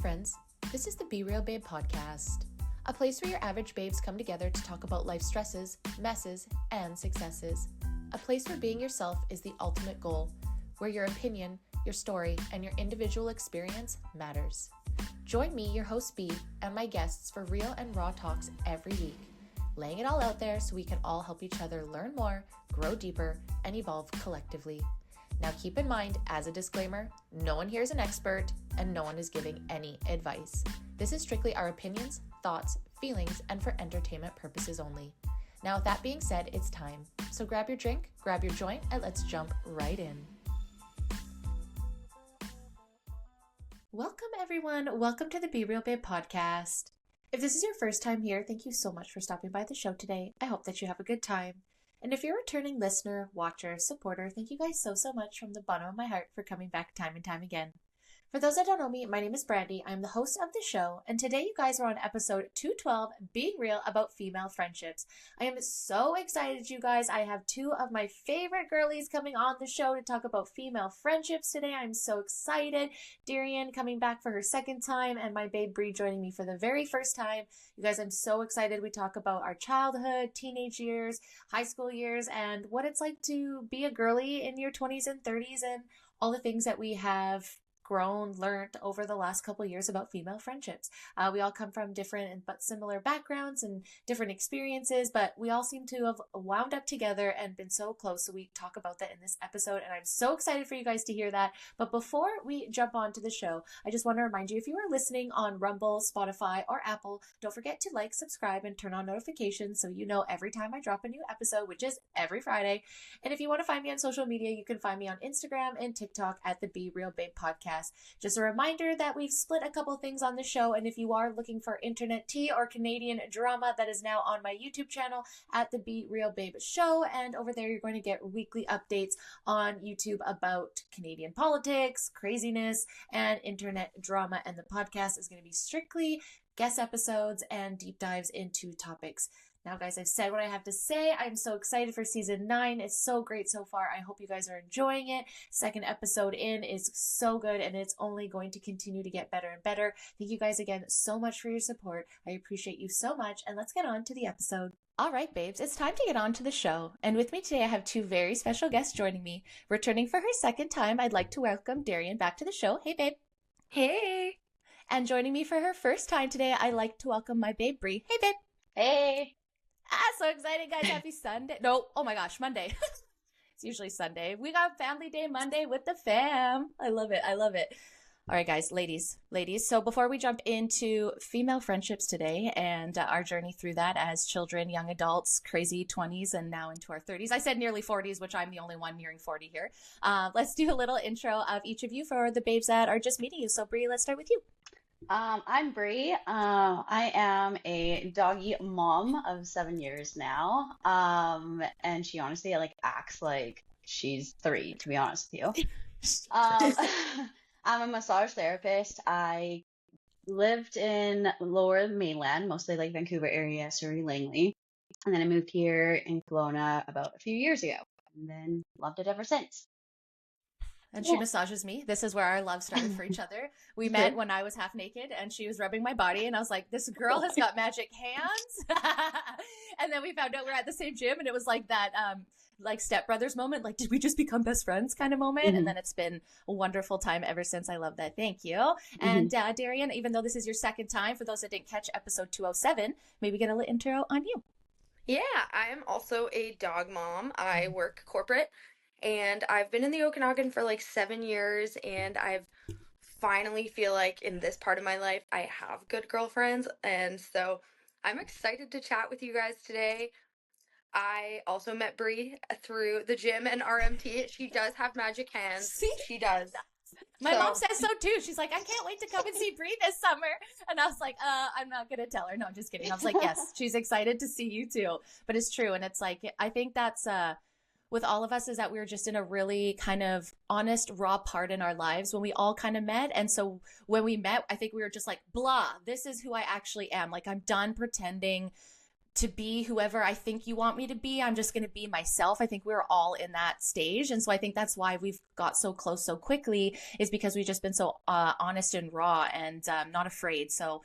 friends. This is the Be Real Babe podcast, a place where your average babes come together to talk about life stresses, messes, and successes. A place where being yourself is the ultimate goal, where your opinion, your story, and your individual experience matters. Join me, your host Bee, and my guests for real and raw talks every week, laying it all out there so we can all help each other learn more, grow deeper, and evolve collectively. Now keep in mind, as a disclaimer, no one here is an expert and no one is giving any advice. This is strictly our opinions, thoughts, feelings, and for entertainment purposes only. Now with that being said, it's time. So grab your drink, grab your joint, and let's jump right in. Welcome everyone. Welcome to the Be Real Babe podcast. If this is your first time here, thank you so much for stopping by the show today. I hope that you have a good time. And if you're a returning listener, watcher, supporter, thank you guys so much from the bottom of my heart for coming back time and time again. For those that don't know me, my name is Brandy. I'm the host of the show, and today you guys are on episode 212, Being Real About Female Friendships. I am so excited, you guys. I have two of my favorite girlies coming on the show to talk about female friendships today. I'm so excited. Darian coming back for her second time, and my babe Brie joining me for the very first time. You guys, I'm so excited. We talk about our childhood, teenage years, high school years, and what it's like to be a girly in your 20s and 30s, and all the things that we have learned over the last couple of years about female friendships. We all come from different but similar backgrounds and different experiences, but we all seem to have wound up together and been so close. So we talk about that in this episode, and I'm so excited for you guys to hear that. But before we jump on to the show, I just want to remind you, if you are listening on Rumble, Spotify, or Apple, don't forget to like, subscribe, and turn on notifications so you know every time I drop a new episode, which is every Friday. And if you want to find me on social media, you can find me on Instagram and TikTok at the Be Real Babe podcast. Just a reminder that we've split a couple things on the show, and if you are looking for internet tea or Canadian drama, that is now on my YouTube channel at the Be Real Babe Show, and over there you're going to get weekly updates on YouTube about Canadian politics, craziness, and internet drama, and the podcast is going to be strictly guest episodes and deep dives into topics. Now, guys, I've said what I have to say. I'm so excited for season 9. It's so great so far. I hope you guys are enjoying it. Second episode in is so good, and it's only going to continue to get better and better. Thank you guys again so much for your support. I appreciate you so much, and let's get on to the episode. All right, babes, it's time to get on to the show. And with me today, I have two very special guests joining me. Returning for her second time, I'd like to welcome Darian back to the show. Hey, babe. Hey. And joining me for her first time today, I'd like to welcome my babe, Brie. Hey, babe. Hey. So excited, guys. Happy Sunday. No, oh my gosh, Monday. It's usually Sunday. We got Family Day Monday with the fam. I love it. I love it. All right, guys, ladies. So before we jump into female friendships today and our journey through that as children, young adults, crazy 20s, and now into our 30s. I said nearly 40s, which I'm the only one nearing 40 here. Let's do a little intro of each of you for the babes that are just meeting you. So Brie, let's start with you. I'm Brie. I am a doggy mom of 7 years now. And she honestly acts like she's 3, to be honest with you. I'm a massage therapist. I lived in Lower Mainland, mostly Vancouver area, Surrey, Langley. And then I moved here in Kelowna about a few years ago, and then loved it ever since. And she massages me. This is where our love started for each other. We met when I was half naked and she was rubbing my body, and I was like, this girl has got magic hands. And then we found out we're at the same gym, and it was like that Step Brothers moment, did we just become best friends kind of moment? And then it's been a wonderful time ever since. I love that. Thank you. And Darian, even though this is your second time, for those that didn't catch episode 207, maybe get a little intro on you. Yeah, I am also a dog mom. I work corporate. And I've been in the Okanagan for 7 years, and I've finally feel like in this part of my life, I have good girlfriends. And so I'm excited to chat with you guys today. I also met Brie through the gym and RMT. She does have magic hands. See? She does. My mom says so too. She's like, I can't wait to come and see Brie this summer. And I was like, I'm not going to tell her. No, I'm just kidding. I was like, yes, she's excited to see you too. But it's true. And it's I think that's, with all of us, is that we were just in a really kind of honest, raw part in our lives when we all kind of met. And so when we met, I think we were just like, blah, this is who I actually am. I'm done pretending to be whoever I think you want me to be. I'm just going to be myself. I think we're all in that stage. And so I think that's why we've got so close so quickly, is because we've just been so honest and raw and not afraid. So,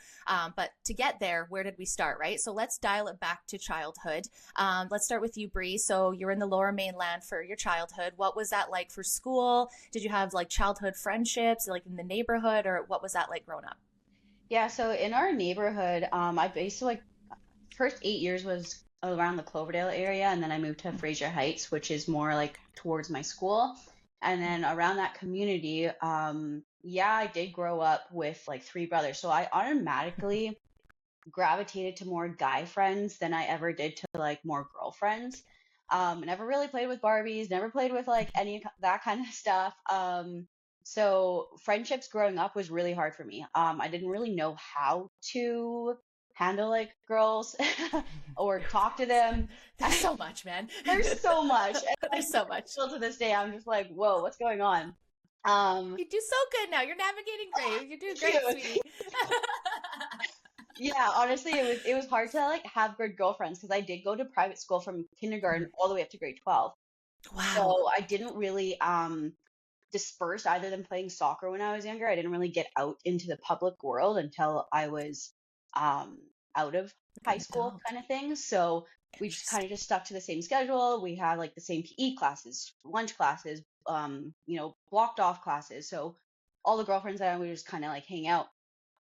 but to get there, where did we start, right? So let's dial it back to childhood. Let's start with you, Brie. So you're in the Lower Mainland for your childhood. What was that like for school? Did you have like childhood friendships, like in the neighborhood, or what was that like growing up? Yeah, so in our neighborhood, I basically first 8 years was around the Cloverdale area, and then I moved to Fraser Heights, which is more like towards my school. And then around that community, yeah, I did grow up with like three brothers. So I automatically gravitated to more guy friends than I ever did to like more girlfriends. Never really played with Barbies, never played with like that kind of stuff. So friendships growing up was really hard for me. I didn't really know how to handle like girls or talk to them. There's so much, man. There's so much. And There's so much. still to this day, I'm just like, whoa, what's going on? Um, You do so good now. You're navigating great. You're doing great, cute. sweetie. Yeah, honestly, it was hard to like have good girlfriends because I did go to private school from kindergarten all the way up to grade 12. Wow. So I didn't really disperse either than playing soccer when I was younger. I didn't really get out into the public world until I was um out of Like high an school adult. kind of thing. So we just kind of Interesting. just stuck to the same schedule. We had like the same PE classes, lunch classes, blocked off classes. So all the girlfriends that I would just kind of like hang out.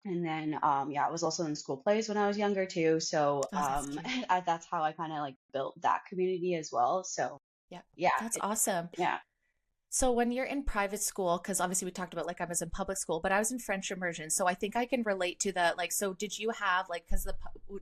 And then, yeah, I was also in school plays when I was younger too. So, Oh, that's cute. that's how I kind of like built that community as well. So, Yeah. yeah, That's awesome. yeah. So when you're in private school, because obviously we talked about like I was in public school, but I was in French immersion. So I think I can relate to the like, so did you have like,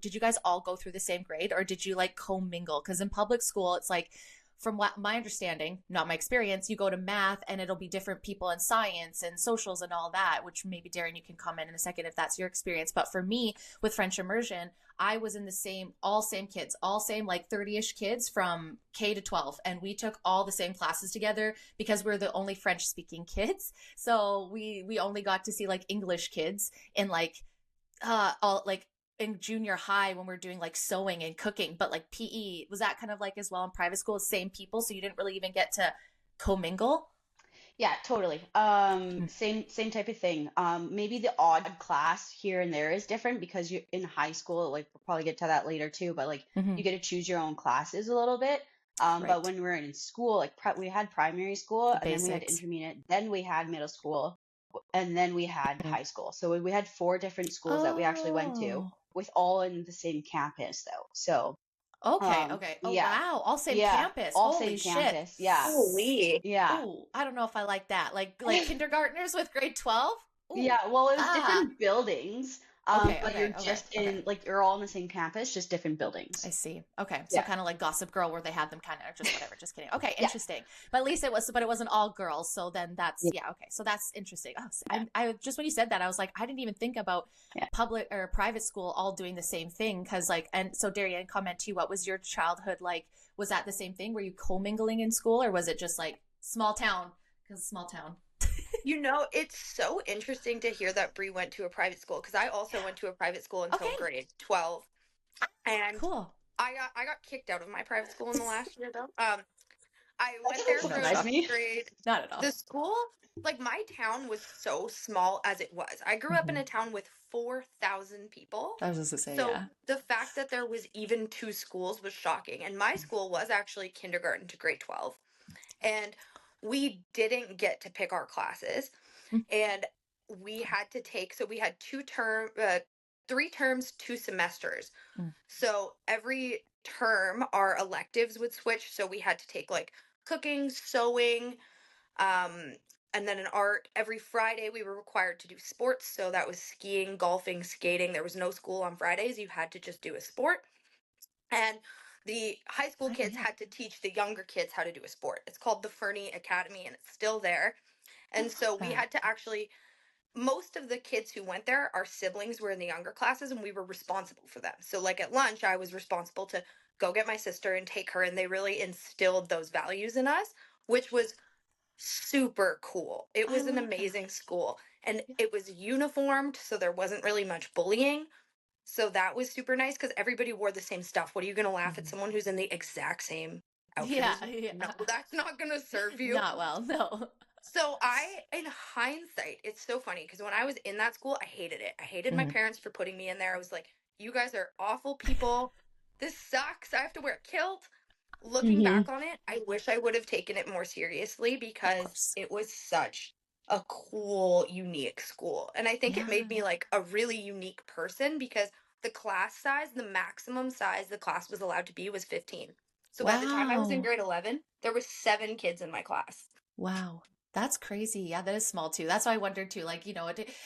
did you guys all go through the same grade or did you like commingle? Because in public school, it's like, from what my understanding, not my experience, you go to math and it'll be different people in science and socials and all that, which maybe Darren, you can comment in a second if that's your experience. But for me with French immersion, I was in the all same kids, all same like 30-ish kids from K to 12. And we took all the same classes together because we're the only French speaking kids. So we only got to see like English kids in like all like in junior high when we're doing like sewing and cooking, but like PE was that kind of like as well in private school, same people, so you didn't really even get to commingle. Yeah, totally. Same type of thing. Maybe the odd class here and there is different because you in high school, like we'll probably get to that later too, but like Mm-hmm. you get to choose your own classes a little bit. But Right. when we were in school, like we had primary school The and then we had basics. intermediate, then we had middle school, and then we had Mm. high school. So we had four different schools that we actually went to Oh, with all in the same campus though. So, okay, okay. Oh yeah, wow, all same yeah, campus. all Holy same shit. campus. Yeah, Holy. yeah. Ooh, I don't know if I like that. Like kindergartners with grade 12. Ooh. Yeah, well, it was Ah. different buildings, Okay, but you're okay, okay, just okay. in like you're all in the same campus, just different I buildings. see. Okay. So Yeah, kind of like Gossip Girl where they had them kind of, or just whatever. Just kidding. Okay. yeah, Interesting. But at least it was, but it wasn't all girls. So then that's, yeah, yeah. Okay. So that's interesting. Oh, yeah, I just, when you said that, I was like, I didn't even think about yeah. public or private school all doing the same thing. Cause like, and so Darian, comment to you, what was your childhood like? Was that the same thing? Were you commingling in school or was it just like small town? Cause small town. You know, it's so interesting to hear that Brie went to a private school because I also went to a private school until Okay. grade 12. And Cool. I got kicked out of my private school in the last year though. I That went doesn't there No from surprise shock. me. grade Not at all. the school, like my town was so small as it was. I grew up in Mm-hmm. a town with 4,000 people. I was just to say, So yeah. the fact that there was even two schools was shocking. And my school was actually kindergarten to grade 12. And we didn't get to pick our classes. And we had to take, so we had 3 terms, 2 semesters. Mm-hmm. So every term, our electives would switch. So we had to take like cooking, sewing, um, and then in art. Every Friday, we were required to do sports. So that was skiing, golfing, skating. There was no school on Fridays. You had to just do a sport. And the high school I didn't, kids yeah. had to teach the younger kids how to do a sport. It's called the Fernie Academy, and it's still there. I And love so we that. had to actually, most of the kids who went there, our siblings were in the younger classes and we were responsible for them. So like at lunch, I was responsible to go get my sister and take her, and they really instilled those values in us, which was super cool. It I was an love that. amazing school and Yeah. it was uniformed, so there wasn't really much bullying, So that was super nice because everybody wore the same stuff. What are you going to laugh at Mhm. someone who's in the exact same outfit Yeah, as you? No, yeah. that's not going to serve you. Not well, no. So in hindsight, it's so funny because when I was in that school, I hated it. I hated my Mhm. parents for putting me in there. I was like, you guys are awful people. This sucks. I have to wear a kilt. Looking Mhm. back on it, I wish I would have taken it more seriously Of because course. it was such a cool, unique school. And I think it made Yeah. me like a really unique person because the class size, the maximum size the class was allowed to be was 15. So by the time I was in Wow. grade 11, there was 7 kids in my class. Wow. That's crazy. Yeah, that is small too. That's why I wondered too, like,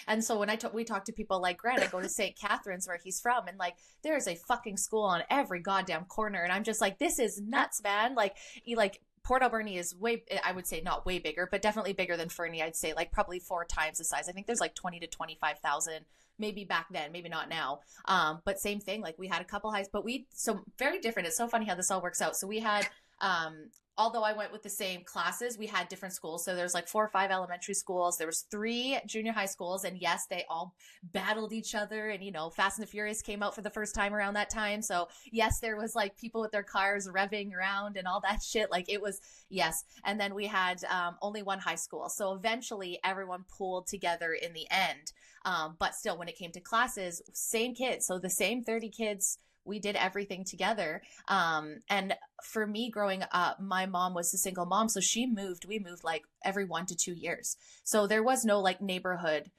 and so when we talk to people like Grant, I go to St. Catharines where he's from, and like, there's a fucking school on every goddamn corner. And I'm just like, this is nuts, man. Like, Port Alberni is I would say not way bigger, but definitely bigger than Fernie. I'd say like probably 4 times the size. I think there's like 20 to 25,000, maybe back then, maybe not now. But same thing. Like we had a couple highs, but so very different. It's so funny how this all works out. So we had, although I went with the same classes, we had different schools. So there's like 4 or 5 elementary schools. There was 3 junior high schools. And yes, they all battled each other. And, Fast and the Furious came out for the first time around that time. So yes, there was like people with their cars revving around and all that shit. Like it was, yes. And then we had only one high school. So eventually everyone pooled together in the end. But still, when it came to classes, same kids. So the same 30 kids, we did everything together. And for me growing up, my mom was a single mom. So we moved like every 1 to 2 years. So there was no like neighborhood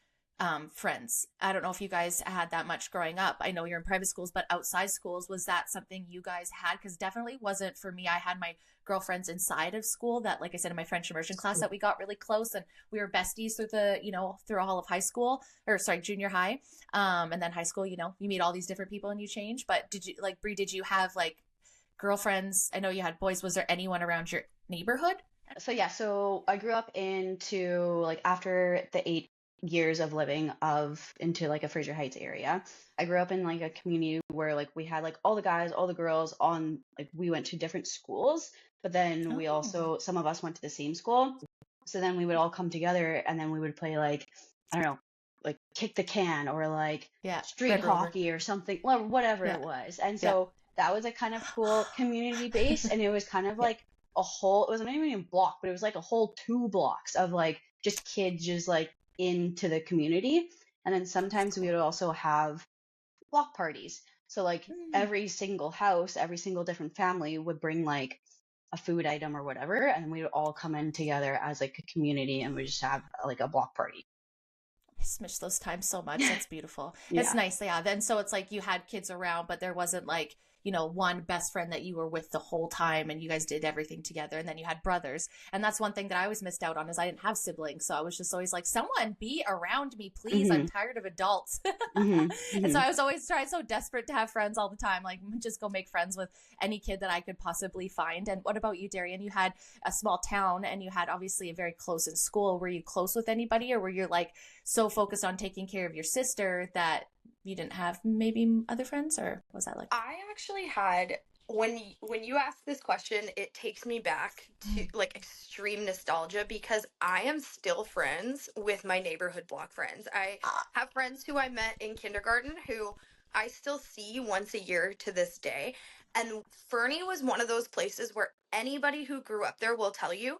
friends. I don't know if you guys had that much growing up. I know you're in private schools, but outside schools, was that something you guys had? Because definitely wasn't for me. I had my girlfriends inside of school that, like I said, in my French immersion class that we got really close and we were besties through all of high school, or sorry, junior high. And then high school, you meet all these different people and you change. But did you, like, Brie, did you have like girlfriends? I know you had boys. Was there anyone around your neighborhood? So I grew up into like after the 8 years of living into like a Fraser Heights area. I grew up in like a community where like we had like all the guys, all the girls on like we went to different schools, but then we Oh, also some of us went to the same school. So then we would all come together and then we would play like I don't know, like kick the can or like yeah. street Red Rover. hockey or something, well, whatever Yeah. it was. And Yeah. so that was a kind of cool community base and it was kind of like it wasn't even a block, but it was like a whole 2 blocks of like just kids just like into the community. And then That's sometimes we would cool. also have block parties. So like Mm. every single house, every single different family would bring like a food item or whatever, and we would all come in together as like a community and we just have like a block party. I just miss those times so much. That's beautiful. It's Yeah. nice. Yeah. Then so it's like you had kids around, but there wasn't like, one best friend that you were with the whole time and you guys did everything together. And then you had brothers. And that's one thing that I always missed out on is I didn't have siblings. So I was just always like, someone be around me, please. I'm Mhm. tired of adults. Mhm. And so Mhm. I was always trying so desperate to have friends all the time, like just go make friends with any kid that I could possibly find. And what about you, Darian? You had a small town and you had obviously a very close in school. Were you close with anybody or were you like so focused on taking care of your sister that you didn't have maybe other friends, or was that like? I actually had when you ask this question, it takes me back to like extreme nostalgia because I am still friends with my neighborhood block friends. I have friends who I met in kindergarten who I still see once a year to this day. And Fernie was one of those places where anybody who grew up there will tell you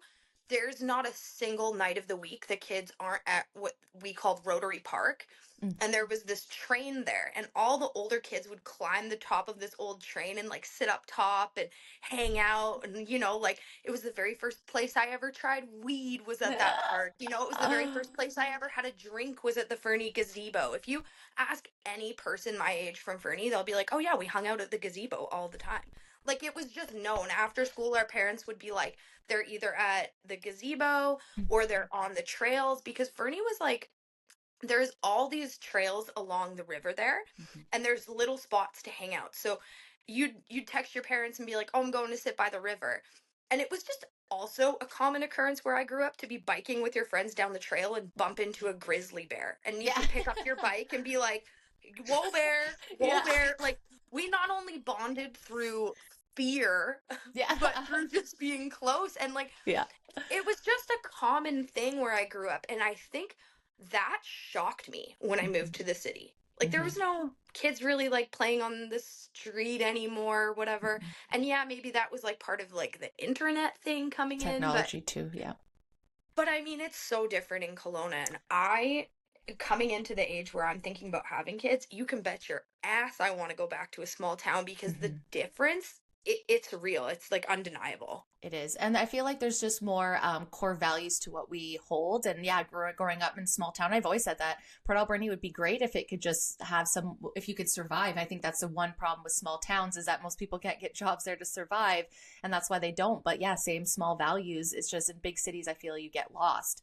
there's not a single night of the week the kids aren't at what we called Rotary Park, Mm. and there was this train there and all the older kids would climb the top of this old train and like sit up top and hang out, and like it was the very first place I ever tried weed was at that park. It was the very first place I ever had a drink was at the Fernie gazebo. If you ask any person my age from Fernie, they'll be like, oh yeah, we hung out at the gazebo all the time. Like it was just known. After school our parents would be like, they're either at the gazebo or they're on the trails, because Fernie was like, there's all these trails along the river there, Mhm. and there's little spots to hang out. So you'd text your parents and be like, oh, I'm going to sit by the river. And it was just also a common occurrence where I grew up to be biking with your friends down the trail and bump into a grizzly bear, and need Yeah. to pick up your bike and be like, whoa bear, whoa Yeah. bear. Like we not only bonded through fear Yeah. but through just being close, and like Yeah. it was just a common thing where I grew up. And I think that shocked me when I moved Mhm. to the city. Like there was no kids really like playing on the street anymore, whatever. And yeah, maybe that was like part of like the internet thing coming in, Technology too, yeah. but I mean, it's so different in Kelowna. And coming into the age where I'm thinking about having kids, you can bet your ass I want to go back to a small town because the difference, it's real. It's like undeniable. It is. And I feel like there's just more core values to what we hold. And yeah, growing up in small town, I've always said that Port Alberni would be great if it could just have if you could survive. I think that's the one problem with small towns is that most people can't get jobs there to survive. And that's why they don't. But yeah, same small values. It's just in big cities, I feel you get lost.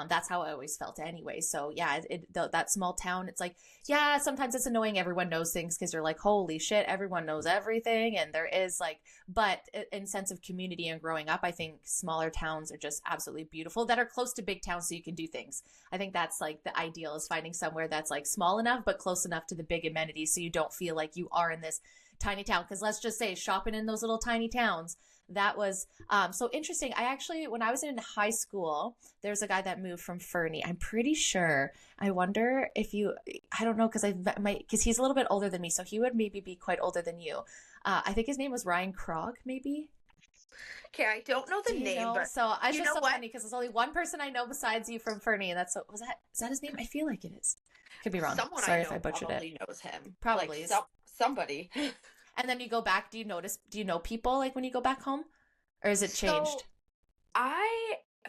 That's how I always felt anyway. So yeah, that small town, it's like, yeah, sometimes it's annoying. Everyone knows things because you're like, holy shit, everyone knows everything. And there is like, but in sense of community and growing up, I think smaller towns are just absolutely beautiful that are close to big towns so you can do things. I think that's like the ideal is finding somewhere that's like small enough, but close enough to the big amenities so you don't feel like you are in this tiny town. Because let's just say shopping in those little tiny towns, that was so interesting. I actually, when I was in high school, there's a guy that moved from Fernie. I'm pretty sure. I wonder if I don't know, because he's a little bit older than me, so he would maybe be quite older than you. I think his name was Ryan Krog, maybe. Okay, I don't know the name, but so I just so funny because there's only one person I know besides you from Fernie, and is that his name? I feel like it is. Could be wrong. Someone Sorry I know if I butchered probably it. knows him. Probably like, somebody. And then you go back. Do you know people like when you go back home, or is it changed?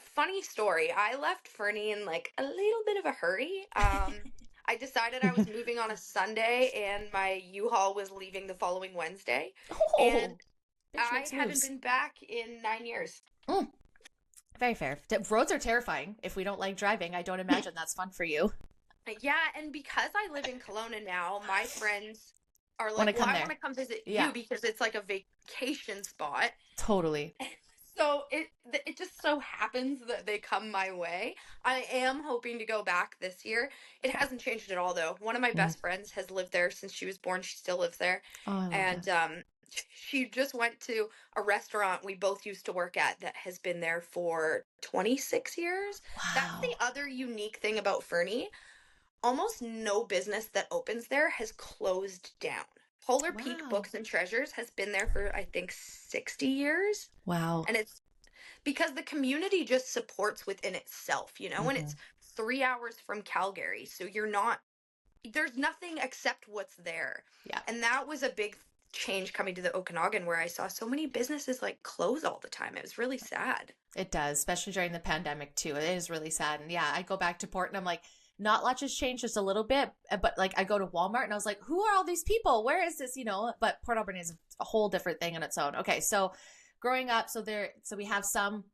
Funny story. I left Fernie in like a little bit of a hurry. I decided I was moving on a Sunday, and my U-Haul was leaving the following Wednesday, and I haven't been back in 9 years. Very fair. Roads are terrifying. If we don't like driving, I don't imagine that's fun for you. Yeah, and because I live in Kelowna now, my friends are like, I want to come visit you because it's like a vacation spot. Totally. So it just so happens that they come my way. I am hoping to go back this year. It hasn't changed at all, though. One of my best friends has lived there since she was born. She still lives there. Oh, and she just went to a restaurant we both used to work at that has been there for 26 years. Wow. That's the other unique thing about Fernie. Almost no business that opens there has closed down. Polar Peak Books and Treasures has been there for, I think, 60 years. Wow. And it's because the community just supports within itself, and it's 3 hours from Calgary. So there's nothing except what's there. Yeah. And that was a big change coming to the Okanagan where I saw so many businesses like close all the time. It was really sad. It does, especially during the pandemic too. It is really sad. And yeah, I go back to Port and I'm like, not much has changed, just a little bit, but like I go to Walmart and I was like, who are all these people? Where is this? But Port Alberni is a whole different thing on its own. Okay. So growing up, so we have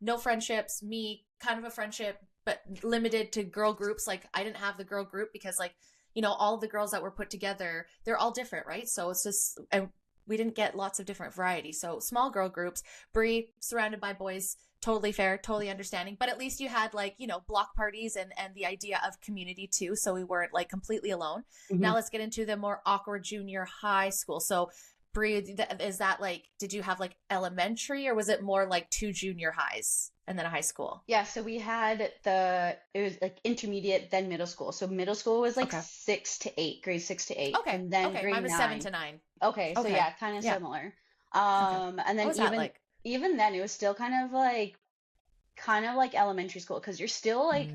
no friendships, me kind of a friendship, but limited to girl groups. Like I didn't have the girl group because like, all of the girls that were put together, they're all different. Right. So it's just, and we didn't get lots of different varieties. So small girl groups, Brie surrounded by boys, totally fair, totally understanding. But at least you had like, block parties and the idea of community too. So we weren't like completely alone. Now let's get into the more awkward junior high school. So Brie, is that like, did you have like elementary or was it more like 2 junior highs and then a high school? Yeah. So we had it was like intermediate, then middle school. So middle school was like 6 to 8, grade 6 to 8. Okay. And then grade mine was 9. 7 to 9. Okay. So yeah, kind of similar. And then even then it was still kind of like elementary school because you're still like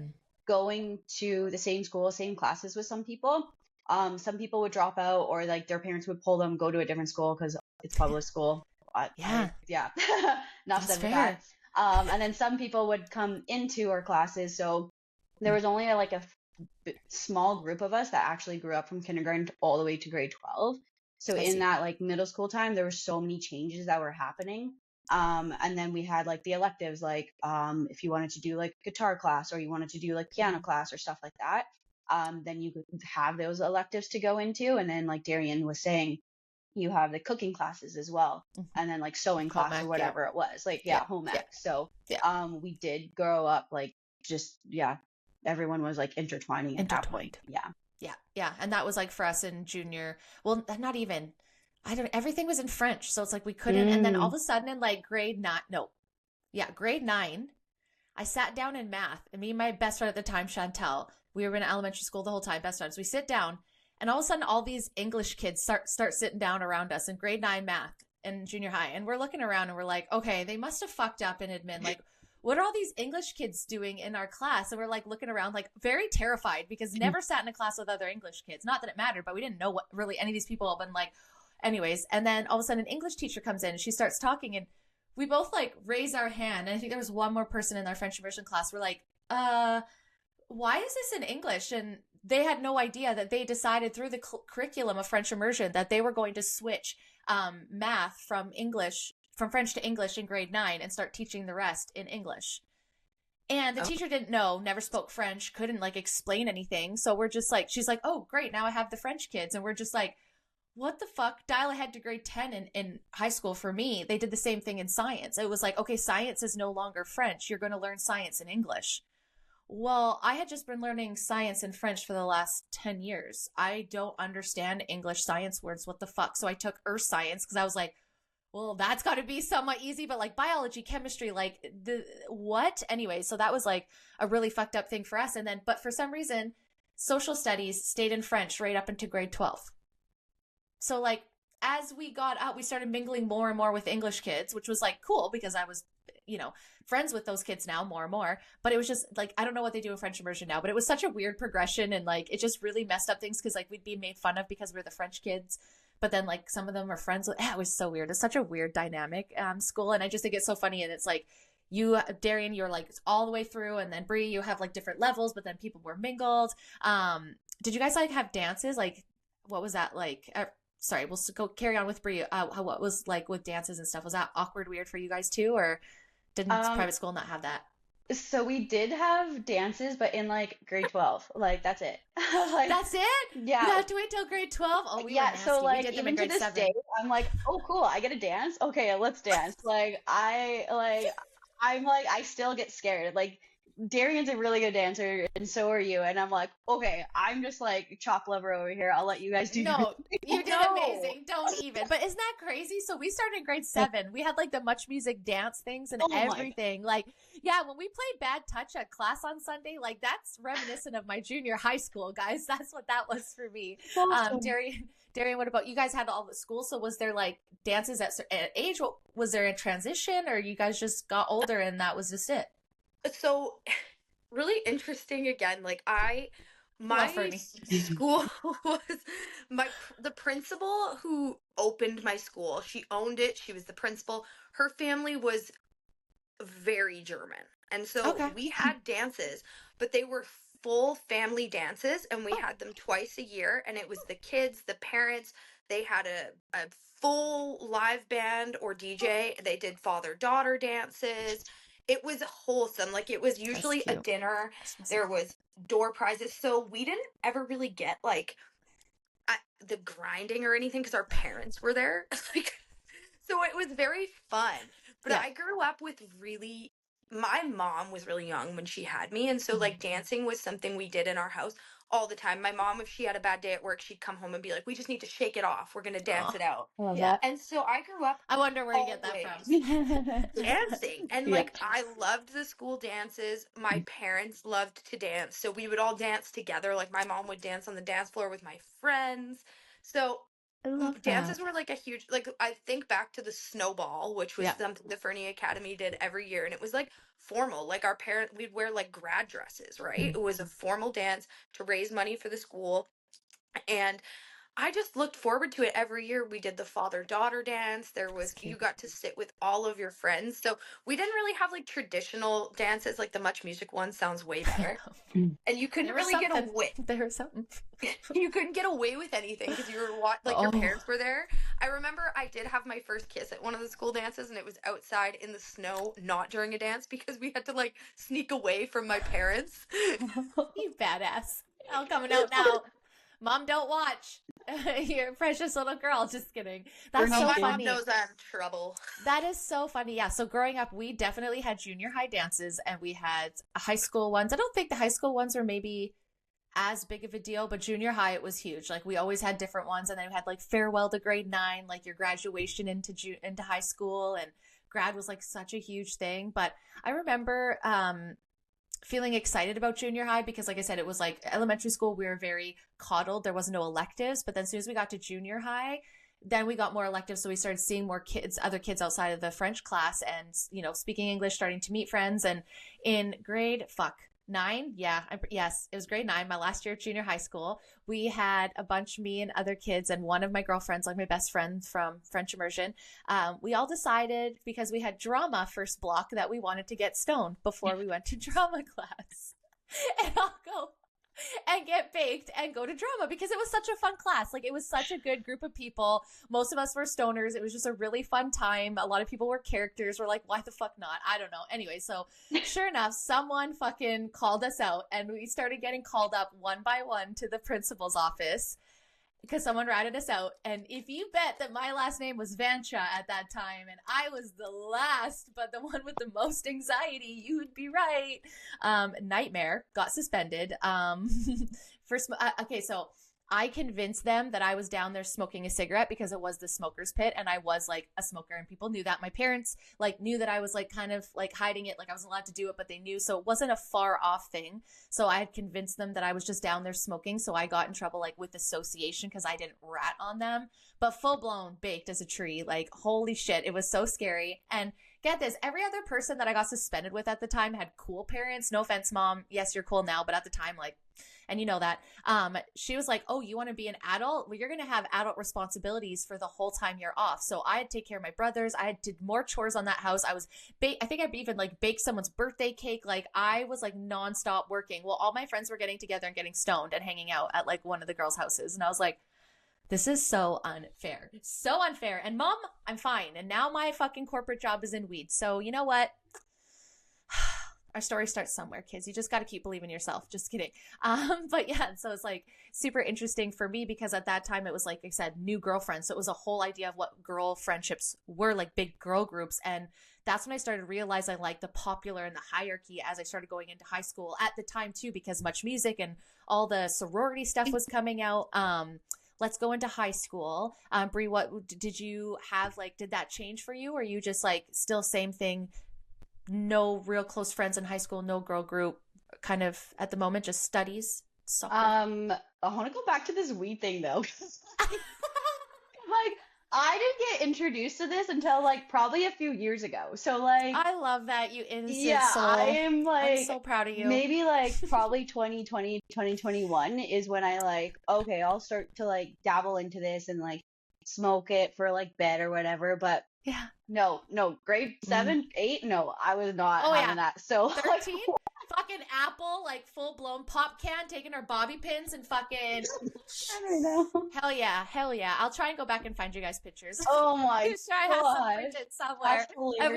going to the same school, same classes with some people. Some people would drop out or like their parents would pull them, go to a different school because it's public school. Enough said with that. And then some people would come into our classes. So there was only like a small group of us that actually grew up from kindergarten all the way to grade 12. So in that like middle school time, there were so many changes that were happening. And then we had like the electives, like if you wanted to do like guitar class or you wanted to do like piano class or stuff like that, then you could have those electives to go into. And then like Darian was saying, you have the cooking classes as well. And then like sewing class or whatever it was, like, home ec. So we did grow up like everyone was like intertwined. At that point. Yeah. And that was like for us in junior, well, not even, everything was in French. So it's like we couldn't. And then all of a sudden in like grade 9, I sat down in math and me and my best friend at the time, Chantel, we were in elementary school the whole time, best friends. We sit down And all of a sudden, all these English kids start sitting down around us in grade 9 math in junior high. And we're looking around and we're like, okay, they must have fucked up in admin. Like, what are all these English kids doing in our class? And we're like looking around, like very terrified, because never sat in a class with other English kids. Not that it mattered, but we didn't know what really any of these people have been like. Anyways, and then all of a sudden an English teacher comes in and she starts talking, and we both like raise our hand. And I think there was one more person in our French immersion class. We're like, why is this in English? And they had no idea that they decided through the curriculum of French immersion that they were going to switch math from French to English in grade 9 and start teaching the rest in English. And the teacher didn't know, never spoke French, couldn't like explain anything. So we're just like, she's like, oh, great, now I have the French kids. And we're just like, what the fuck? Dial ahead to grade 10 in high school. For me, they did the same thing in science. It was like, okay, science is no longer French. You're going to learn science in English. Well, I had just been learning science and French for the last 10 years. I don't understand English science words. What the fuck? So I took earth science because I was like, well, that's got to be somewhat easy, but like biology, chemistry, like the what? Anyway, so that was like a really fucked up thing for us. And then, but for some reason, social studies stayed in French right up into grade 12. So like as we got out, we started mingling more and more with English kids, which was like cool because I was, friends with those kids now more and more. But it was just like, I don't know what they do in French immersion now, but it was such a weird progression. And like, it just really messed up things because like we'd be made fun of because we're the French kids. But then like some of them are friends with, it was so weird. It's such a weird dynamic school. And I just think it's so funny. And it's like you, Darian, you're like all the way through. And then Brie, you have like different levels, but then people were mingled. Did you guys like have dances? Like, what was that like? Sorry, we'll go carry on with Brie. What was like with dances and stuff? Was that awkward, weird for you guys too? Or didn't private school not have that? So we did have dances, but in like grade 12. Like that's it. Like That's it? yeah. You have to wait till grade 12? Oh, we were Yeah, nasty. so We like did them even in to grade this 7. day, I'm like, oh cool, I get a dance. Okay, let's dance. I still get scared. Like Darian's a really good dancer, and so are you. And I'm like, okay, I'm just like chalk lover over here. I'll let you guys do your No, thing. you did No. amazing. Don't even. But isn't that crazy? So we started in grade 7. We had like the Much Music dance things and Oh my everything. Like, yeah, when we played Bad Touch at class on Sunday, like that's reminiscent of my junior high school, guys. That's what that was for me. Awesome. Darian, what about you guys? Had all the school, so was there like dances at age? What, was there a transition, or you guys just got older and that was just it? So really interesting again. Like my Fernie. school was the principal who opened my school. She owned it. She was the principal. Her family was very German. And so Okay. we had dances, but they were full family dances, and we had them twice a year. And it was the kids, the parents. They had a full live band or DJ. They did father-daughter dances. It was wholesome. Like it was usually a cute. dinner. There was door prizes. So we didn't ever really get like the grinding or anything because our parents were there. Like, so it was very fun. But Yeah. I grew up with my mom was really young when she had me. And so like dancing was something we did in our house all the time. My mom, if she had a bad day at work, she'd come home and be like, we just need to shake it off. We're going to dance it out. I love Yeah. that. And so I grew up I wonder where you get that always from. dancing. And Yeah. like I loved the school dances. My parents loved to dance. So we would all dance together. Like my mom would dance on the dance floor with my friends. So I love dances that. were like a huge, like I think back to the snowball, which was Yeah. something the Fernie Academy did every year, and it was like formal. Like our parents, we'd wear like grad dresses, right? It was a formal dance to raise money for the school, and I just looked forward to it every year. We did the father-daughter dance. There was, you got to sit with all of your friends. So we didn't really have like traditional dances, like the Much Music one sounds way better. And you couldn't There was really get something. away. There was something. You couldn't get away with anything because you were like your parents were there. I remember I did have my first kiss at one of the school dances, and it was outside in the snow, not during a dance, because we had to like sneak away from my parents. You badass. All coming out now. Mom, don't watch. You're a precious little girl. Just kidding. That's so My funny. mom knows I'm in trouble. That is so funny. Yeah. So growing up, we definitely had junior high dances and we had high school ones. I don't think the high school ones were maybe as big of a deal, but junior high, it was huge. Like we always had different ones. And then we had like farewell to grade 9, like your graduation into high school, and grad was like such a huge thing. But I remember, feeling excited about junior high because, like I said, it was like elementary school, we were very coddled. There wasn't no electives. But then as soon as we got to junior high, then we got more electives. So we started seeing more kids, other kids outside of the French class and, speaking English, starting to meet friends. And in grade, 9. Yeah. Yes, it was grade 9, my last year of junior high school. We had a bunch, me and other kids, and one of my girlfriends, like my best friend from French immersion. We all decided, because we had drama first block, that we wanted to get stoned before we went to drama class. And I'll go and get baked and go to drama because it was such a fun class. Like, it was such a good group of people. Most of us were stoners. It was just a really fun time. A lot of people were characters. We're like, why the fuck not? I don't know. Anyway, so sure enough, someone fucking called us out and we started getting called up one by one to the principal's office because someone ratted us out. And if you bet that my last name was Vancha at that time and I was the last, but the one with the most anxiety, you would be right. Nightmare, got suspended. Okay, so I convinced them that I was down there smoking a cigarette because it was the smoker's pit and I was like a smoker and people knew that. My parents like knew that I was like kind of like hiding it, like I wasn't allowed to do it, but they knew. So it wasn't a far off thing. So I had convinced them that I was just down there smoking. So I got in trouble like with association because I didn't rat on them, but full blown baked as a tree. Like, holy shit. It was so scary. And get this, every other person that I got suspended with at the time had cool parents. No offense, mom. Yes, you're cool now. But at the time, like, and you know that, she was like, oh, you want to be an adult? Well, you're going to have adult responsibilities for the whole time you're off. So I had to take care of my brothers. I did more chores on that house. I think I'd even like baked someone's birthday cake. Like, I was like nonstop working. Well, all my friends were getting together and getting stoned and hanging out at like one of the girls' houses. And I was like, this is so unfair. So unfair. And mom, I'm fine. And now my fucking corporate job is in weed. So you know what? Our story starts somewhere, kids. You just got to keep believing yourself. Just kidding. But yeah, so it's like super interesting for me because at that time it was, like I said, new girlfriends. So it was a whole idea of what girl friendships were, like big girl groups. And that's when I started realizing like the popular and the hierarchy as I started going into high school at the time too, because much music and all the sorority stuff was coming out. Let's go into high school. Brie, what did you have? Like, did that change for you? Or are you just like still same thing? No real close friends in high school, no girl group, kind of at the moment, just studies, soccer. I want to go back to this weed thing though. Like, I didn't get introduced to this until like probably a few years ago. So like, I love that, you innocent soul. I am like, I'm so proud of you. Maybe like probably 2020, 2021 is when I like, okay, I'll start to like dabble into this and like smoke it for like bed or whatever. But yeah, no, grade 7, 8, no, I was not having that. So 13, fucking Apple, like full blown pop can, taking our bobby pins and fucking. I don't know. Hell yeah! I'll try and go back and find you guys pictures. Oh my I'm sure I have some printed somewhere. And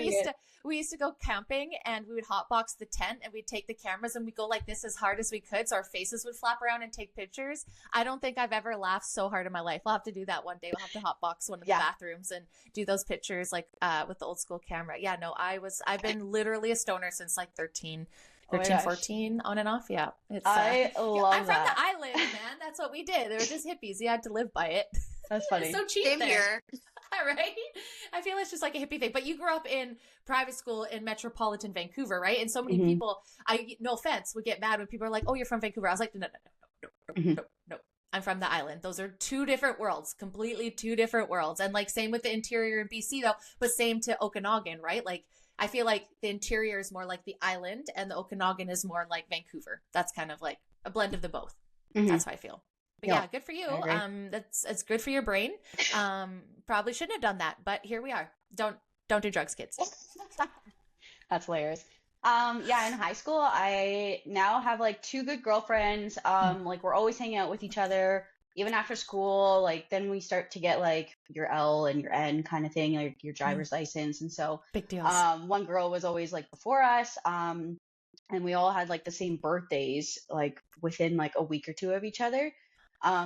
we used to go camping and we would hotbox the tent and we'd take the cameras and we'd go like this as hard as we could so our faces would flap around and take pictures. I don't think I've ever laughed so hard in my life. I'll have to do that one day. We'll have to hotbox one of the bathrooms and do those pictures like with the old school camera. Yeah, no, I've been literally a stoner since like 13, 14 on and off. Yeah. It's I love I'm from the island, man. That's what we did. They were just hippies. You had to live by it. That's funny. It's so cheap Same there. here. Right? I feel it's just like a hippie thing. But you grew up in private school in metropolitan Vancouver, right? And so many people, no offense, would get mad when people are like, oh, you're from Vancouver. I was like, no. I'm from the island. Those are two different worlds, completely two different worlds. And like same with the interior in BC though, but same to Okanagan, right? Like I feel like the interior is more like the island and the Okanagan is more like Vancouver. That's kind of like a blend of the both. That's how I feel. But yeah, good for you. It's good for your brain. Probably shouldn't have done that, but here we are. Don't do drugs, kids. That's hilarious. Yeah, in high school, I now have like 2 good girlfriends. Like we're always hanging out with each other, even after school. Like then we start to get like your L and your N kind of thing, like your driver's license. And so big deals. One girl was always like before us. And we all had like the same birthdays, like within like a week or 2 of each other.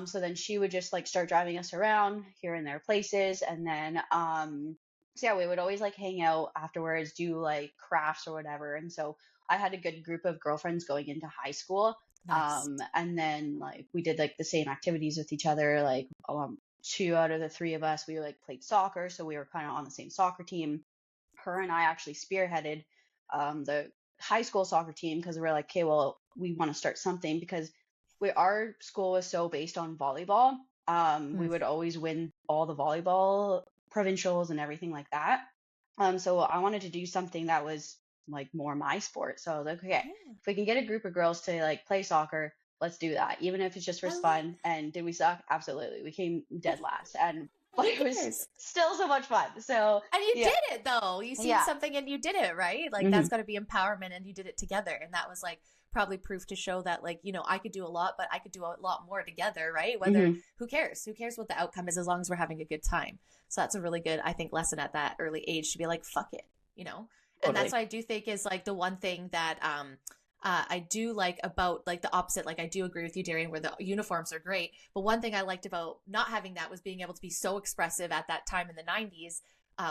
So then she would just like start driving us around here and there places. And then, so yeah, we would always like hang out afterwards, do like crafts or whatever. And so I had a good group of girlfriends going into high school. Nice. And then like we did like the same activities with each other. Like 2 out of the 3 of us, we like played soccer. So we were kind of on the same soccer team. Her and I actually spearheaded the high school soccer team because we're like, okay, well, we want to start something because our school was so based on volleyball. We would always win all the volleyball provincials and everything like that. So I wanted to do something that was like more my sport. So I was like, okay, Yeah. if we can get a group of girls to like play soccer, let's do that, even if it's just for I love fun. And did we suck? Absolutely. We came dead last, and but Who it was cares? still so much fun. So And you yeah, did it though. You seen yeah, something and you did it, right? Like hmm that's got to be empowerment and you did it together. And that was like probably proof to show that like, I could do a lot, but I could do a lot more together, right? Whether hmm who cares? Who cares what the outcome is as long as we're having a good time. So that's a really good, I think, lesson at that early age to be like, fuck it. And that's totally. what I do think is like the one thing that I do like about like the opposite. Like I do agree with you, Darian, where the uniforms are great. But one thing I liked about not having that was being able to be so expressive at that time in the 90s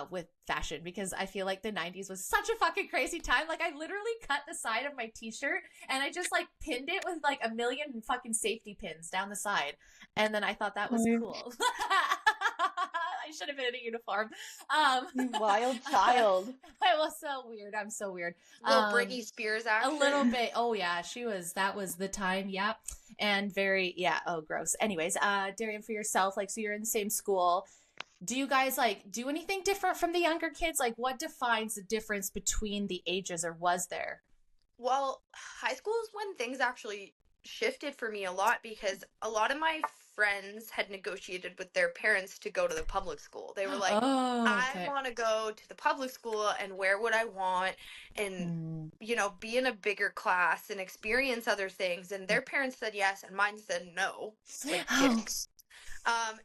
with fashion, because I feel like the 90s was such a fucking crazy time. Like I literally cut the side of my t-shirt and I just like pinned it with like a million fucking safety pins down the side. And then I thought that was cool. I should have been in a uniform. You wild child. I was so weird. I'm so weird. Little Britney Spears A action. little bit. Oh yeah, that was the time. Yep. And yeah. Oh, gross. Anyways, Darian, for yourself, like, so you're in the same school. Do you guys like do anything different from the younger kids? Like, what defines the difference between the ages, or was there? Well, high school is when things actually shifted for me a lot because a lot of my friends had negotiated with their parents to go to the public school. They were like, Oh, I okay. want to go to the public school and wear what I want and, Mm. be in a bigger class and experience other things. And their parents said yes, and mine said no, like Oh. dicks.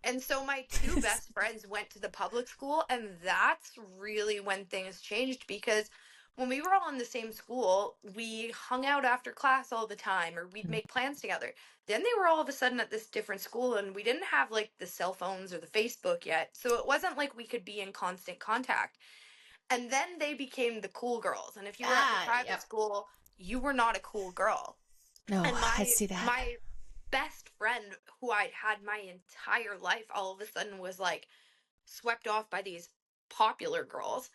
And so my two best friends went to the public school, and that's really when things changed because when we were all in the same school, we hung out after class all the time or we'd make plans together. Then they were all of a sudden at this different school and we didn't have like the cell phones or the Facebook yet. So it wasn't like we could be in constant contact. And then they became the cool girls. And if you were at the private Yep. school, you were not a cool girl. No, And I see that. my best friend who I'd had my entire life all of a sudden was like swept off by these popular girls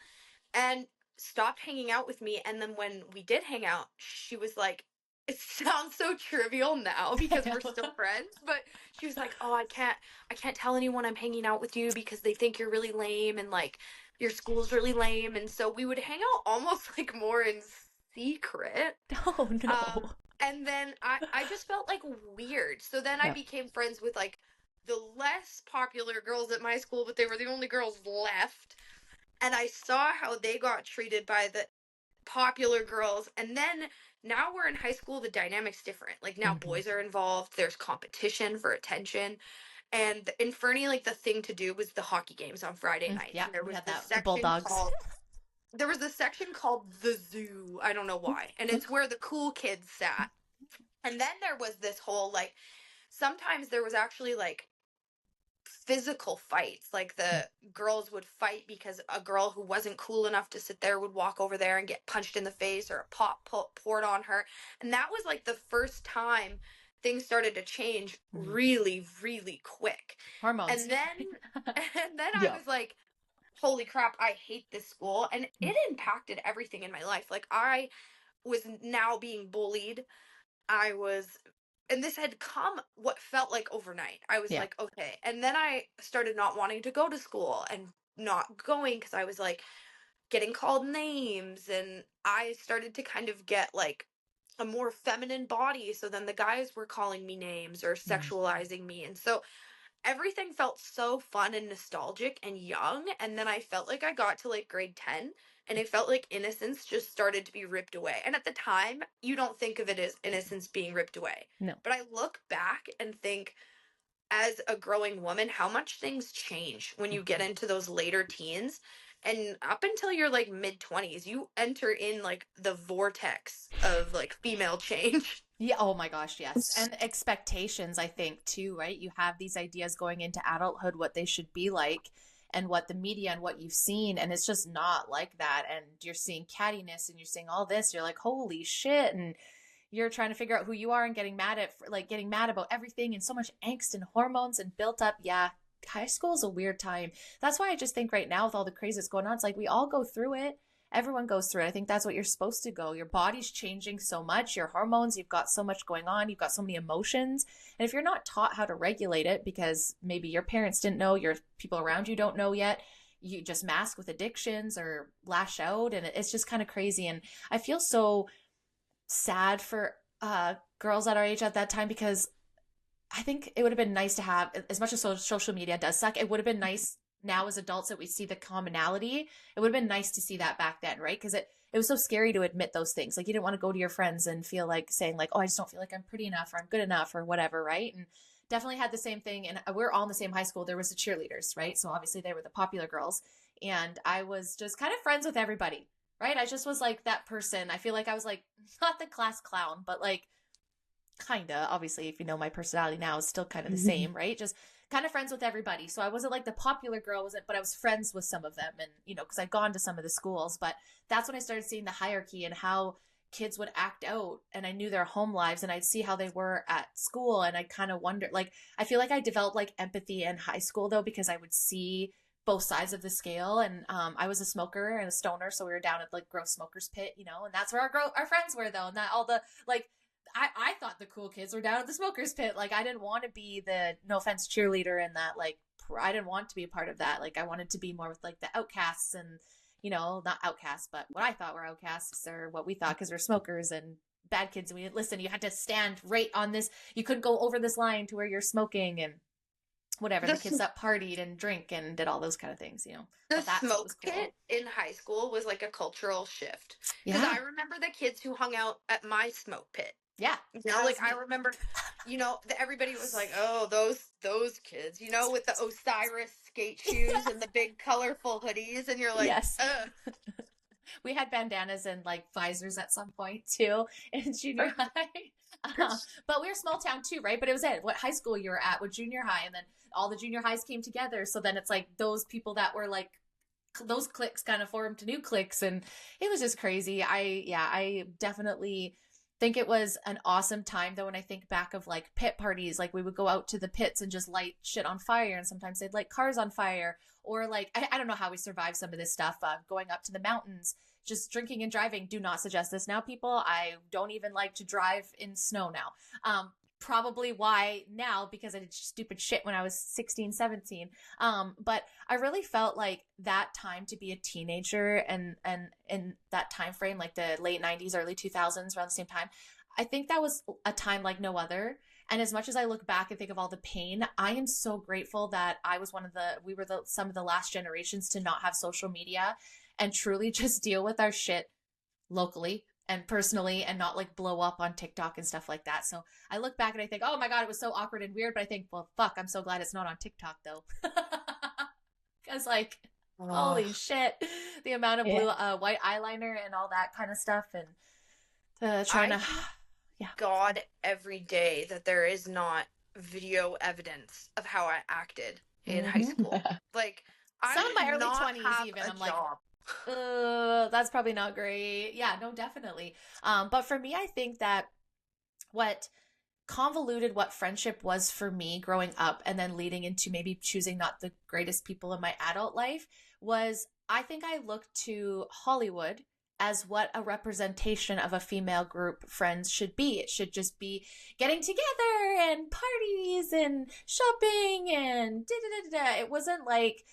and stopped hanging out with me. And then when we did hang out, she was like, it sounds so trivial now because we're still friends, but she was like, oh, I can't tell anyone I'm hanging out with you because they think you're really lame and like your school's really lame. And so we would hang out almost like more in secret. Oh no. And then I just felt like weird. So then I became friends with like the less popular girls at my school, but they were the only girls left. And I saw how they got treated by the popular girls. And then now we're in high school, the dynamic's different. Like now boys are involved, there's competition for attention. And in Fernie, like the thing to do was the hockey games on Friday nights. Yeah, And there we was had this that. The section Bulldogs. called there was this section called the zoo. I don't know why. And it's where the cool kids sat. And then there was this whole like sometimes there was actually like physical fights. Like the girls would fight because a girl who wasn't cool enough to sit there would walk over there and get punched in the face or a pop poured on her. And that was like the first time things started to change really, really quick. Hormones. And then I was like, holy crap, I hate this school. And it impacted everything in my life. Like I was now being bullied. And this had come what felt like overnight. I was like, okay. And then I started not wanting to go to school and not going because I was like getting called names. And I started to kind of get like a more feminine body. So then the guys were calling me names or sexualizing me. And so everything felt so fun and nostalgic and young. And then I felt like I got to like grade 10 and it felt like innocence just started to be ripped away. And at the time, you don't think of it as innocence being ripped away. No. But I look back and think, as a growing woman, how much things change when you get into those later teens. And up until your like mid 20s, you enter in like the vortex of like female change. Yeah. Oh my gosh. Yes. And expectations, I think, too, right? You have these ideas going into adulthood, what they should be like, and what the media and what you've seen. And it's just not like that. And you're seeing cattiness and you're seeing all this. You're like, holy shit. And you're trying to figure out who you are and getting mad about everything and so much angst and hormones and built up. Yeah. High school is a weird time. That's why I just think right now with all the crazy that's going on, it's like we all go through it. everyone goes through it. I think that's what you're supposed to go. Your body's changing so much, your hormones, you've got so much going on, you've got so many emotions. And if you're not taught how to regulate it because maybe your parents didn't know, your people around you don't know yet, you just mask with addictions or lash out, and it's just kind of crazy. And I feel so sad for girls at our age at that time, because I think it would have been nice to have, as much as social media does suck, it would have been nice now as adults that we see the commonality. It would have been nice to see that back then, right? Because it was so scary to admit those things. Like, you didn't want to go to your friends and feel like saying like, oh, I just don't feel like I'm pretty enough or I'm good enough or whatever, right? And definitely had the same thing. And we're all in the same high school. There was the cheerleaders, right? So obviously they were the popular girls. And I was just kind of friends with everybody, right? I just was like that person. I feel like I was like, not the class clown, but like, kinda, obviously, if you know my personality now, is still kind of the same, right? Just kind of friends with everybody. So I wasn't like the popular girl, wasn't, but I was friends with some of them, and because I'd gone to some of the schools. But that's when I started seeing the hierarchy and how kids would act out, and I knew their home lives, and I'd see how they were at school, and I kind of wondered, like, I feel like I developed like empathy in high school though, because I would see both sides of the scale. And I was a smoker and a stoner, so we were down at like gross smokers pit, and that's where our friends were though, and that all the like I thought the cool kids were down at the smokers pit. Like, I didn't want to be the, no offense, cheerleader, and that, like, I didn't want to be a part of that. Like, I wanted to be more with like the outcasts, and not outcasts, but what I thought were outcasts, or what we thought, because we're smokers and bad kids, and we didn't listen. You had to stand right on this. You couldn't go over this line to where you're smoking, and whatever. The kids that partied and drink and did all those kind of things, The But that's what smoke was cool. pit in high school was like a cultural shift. Because Yeah. I remember the kids who hung out at my smoke pit. Yeah. Like, I remember, everybody was like, oh, those kids, with the Osiris skate shoes and the big colorful hoodies. And you're like, Yes. ugh. We had bandanas and like visors at some point too in junior high. But we were small town too, right? But it was what high school you were at, what junior high, and then all the junior highs came together. So then it's like those people that were like, those cliques kind of formed new cliques, and it was just crazy. I definitely think it was an awesome time though. When I think back of like pit parties, like we would go out to the pits and just light shit on fire, and sometimes they'd light cars on fire, or like I don't know how we survived some of this stuff, going up to the mountains, just drinking and driving. Do not suggest this now, people. I don't even like to drive in snow now. Probably why now, because I did stupid shit when I was 16, 17. But I really felt like that time to be a teenager, and in that time frame, like the late 90s, early 2000s, around the same time, I think that was a time like no other. And as much as I look back and think of all the pain, I am so grateful that I was we were some of the last generations to not have social media and truly just deal with our shit locally and personally, and not like blow up on TikTok and stuff like that. So I look back and I think, oh my God, it was so awkward and weird. But I think, well, fuck, I'm so glad it's not on TikTok though. Because like, holy shit, the amount of blue, white eyeliner and all that kind of stuff, and trying to, yeah. God, every day that there is not video evidence of how I acted in high school. Like, some of my early 20s even, I'm like, that's probably not great. Yeah, no, definitely. But for me, I think that what convoluted what friendship was for me growing up, and then leading into maybe choosing not the greatest people in my adult life, was I think I looked to Hollywood as what a representation of a female group friends should be. It should just be getting together and parties and shopping and da-da-da-da. It wasn't like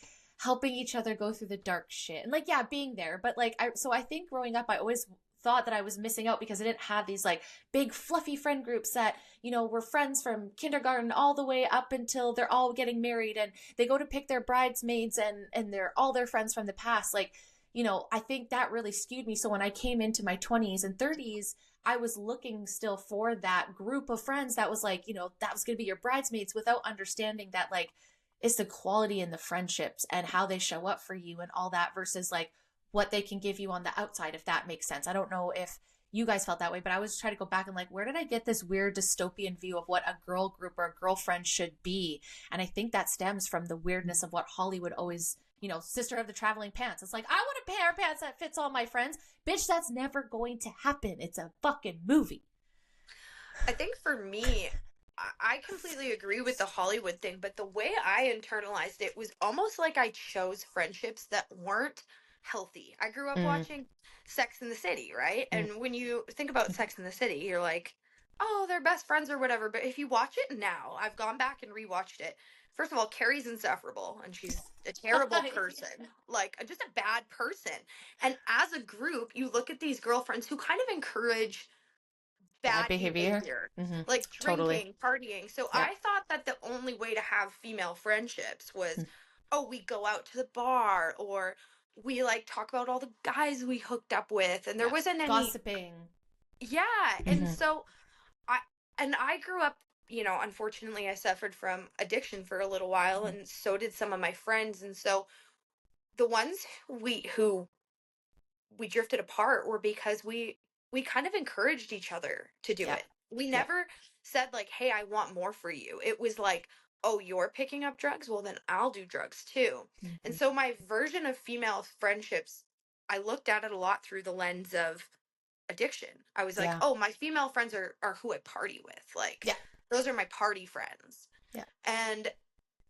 helping each other go through the dark shit, and like, yeah, being there. But like, so I think growing up, I always thought that I was missing out because I didn't have these like big fluffy friend groups that, were friends from kindergarten all the way up until they're all getting married, and they go to pick their bridesmaids, and they're all their friends from the past. Like, I think that really skewed me. So when I came into my 20s and 30s, I was looking still for that group of friends that was like, that was going to be your bridesmaids, without understanding that like, it's the quality in the friendships and how they show up for you and all that, versus like what they can give you on the outside, if that makes sense. I don't know if you guys felt that way, but I was trying to go back and like, where did I get this weird dystopian view of what a girl group or a girlfriend should be? And I think that stems from the weirdness of what Hollywood always, sister of the traveling pants. It's like, I want a pair of pants that fits all my friends. Bitch, that's never going to happen. It's a fucking movie. I think for me, I completely agree with the Hollywood thing, but the way I internalized it was almost like I chose friendships that weren't healthy. I grew up Mm. watching Sex in the City, right? Mm. And when you think about Sex in the City, you're like, oh, they're best friends or whatever. But if you watch it now, I've gone back and rewatched it. First of all, Carrie's insufferable and she's a terrible person, like just a bad person. And as a group, you look at these girlfriends who kind of encourage Bad bad behavior. behavior, Mm-hmm. like Totally. drinking, partying. So Yeah. I thought that the only way to have female friendships was, Mm. oh, we go out to the bar or we like talk about all the guys we hooked up with. And there Yeah. wasn't any, Gossiping. yeah. And Mm-hmm. so I, and I grew up, you know, unfortunately, I suffered from addiction for a little while, and so did some of my friends. And so the ones who we drifted apart were because we kind of encouraged each other to do Yeah. it. We Yeah. never said like, "Hey, I want more for you." It was like, "Oh, you're picking up drugs? Well, then I'll do drugs too." Mm-hmm. And so my version of female friendships, I looked at it a lot through the lens of addiction. I was like, Yeah. "Oh, my female friends are who I party with. Like, Yeah. those are my party friends." Yeah. And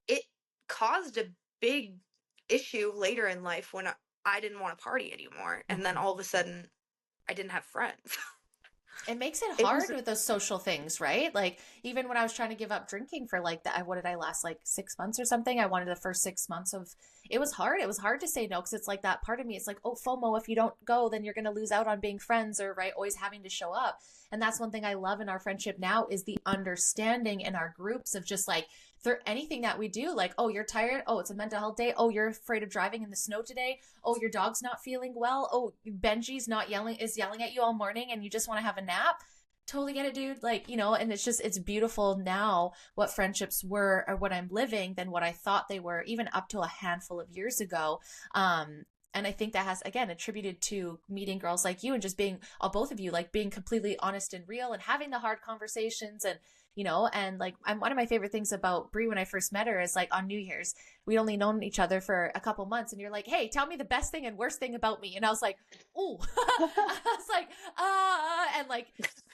it caused a big issue later in life when I didn't want to party anymore. And then Mm-hmm. all of a sudden, I didn't have friends. It makes it It hard was, with those social things, right? Like even when I was trying to give up drinking for like that, what did I last like 6 months or something? I wanted the first 6 months of it was hard. It was hard to say no because it's like that part of me. It's like, oh, FOMO. If you don't go, then you're going to lose out on being friends or right, always having to show up. And that's one thing I love in our friendship now is the understanding in our groups of just like for anything that we do, like, oh, you're tired. Oh, it's a mental health day. Oh, you're afraid of driving in the snow today. Oh, your dog's not feeling well. Oh, Benji's not yelling at you all morning and you just want to have a nap. Totally get it, dude. Like, you know, and it's beautiful now what friendships were or what I'm living than what I thought they were, even up to a handful of years ago. And I think that has, again, attributed to meeting girls like you and just being, both of you, like being completely honest and real and having the hard conversations and, you know, and like one of my favorite things about Brie when I first met her is like on New Year's, we'd only known each other for a couple months and you're like, hey, tell me the best thing and worst thing about me. And I was like, ooh, I was like, and like,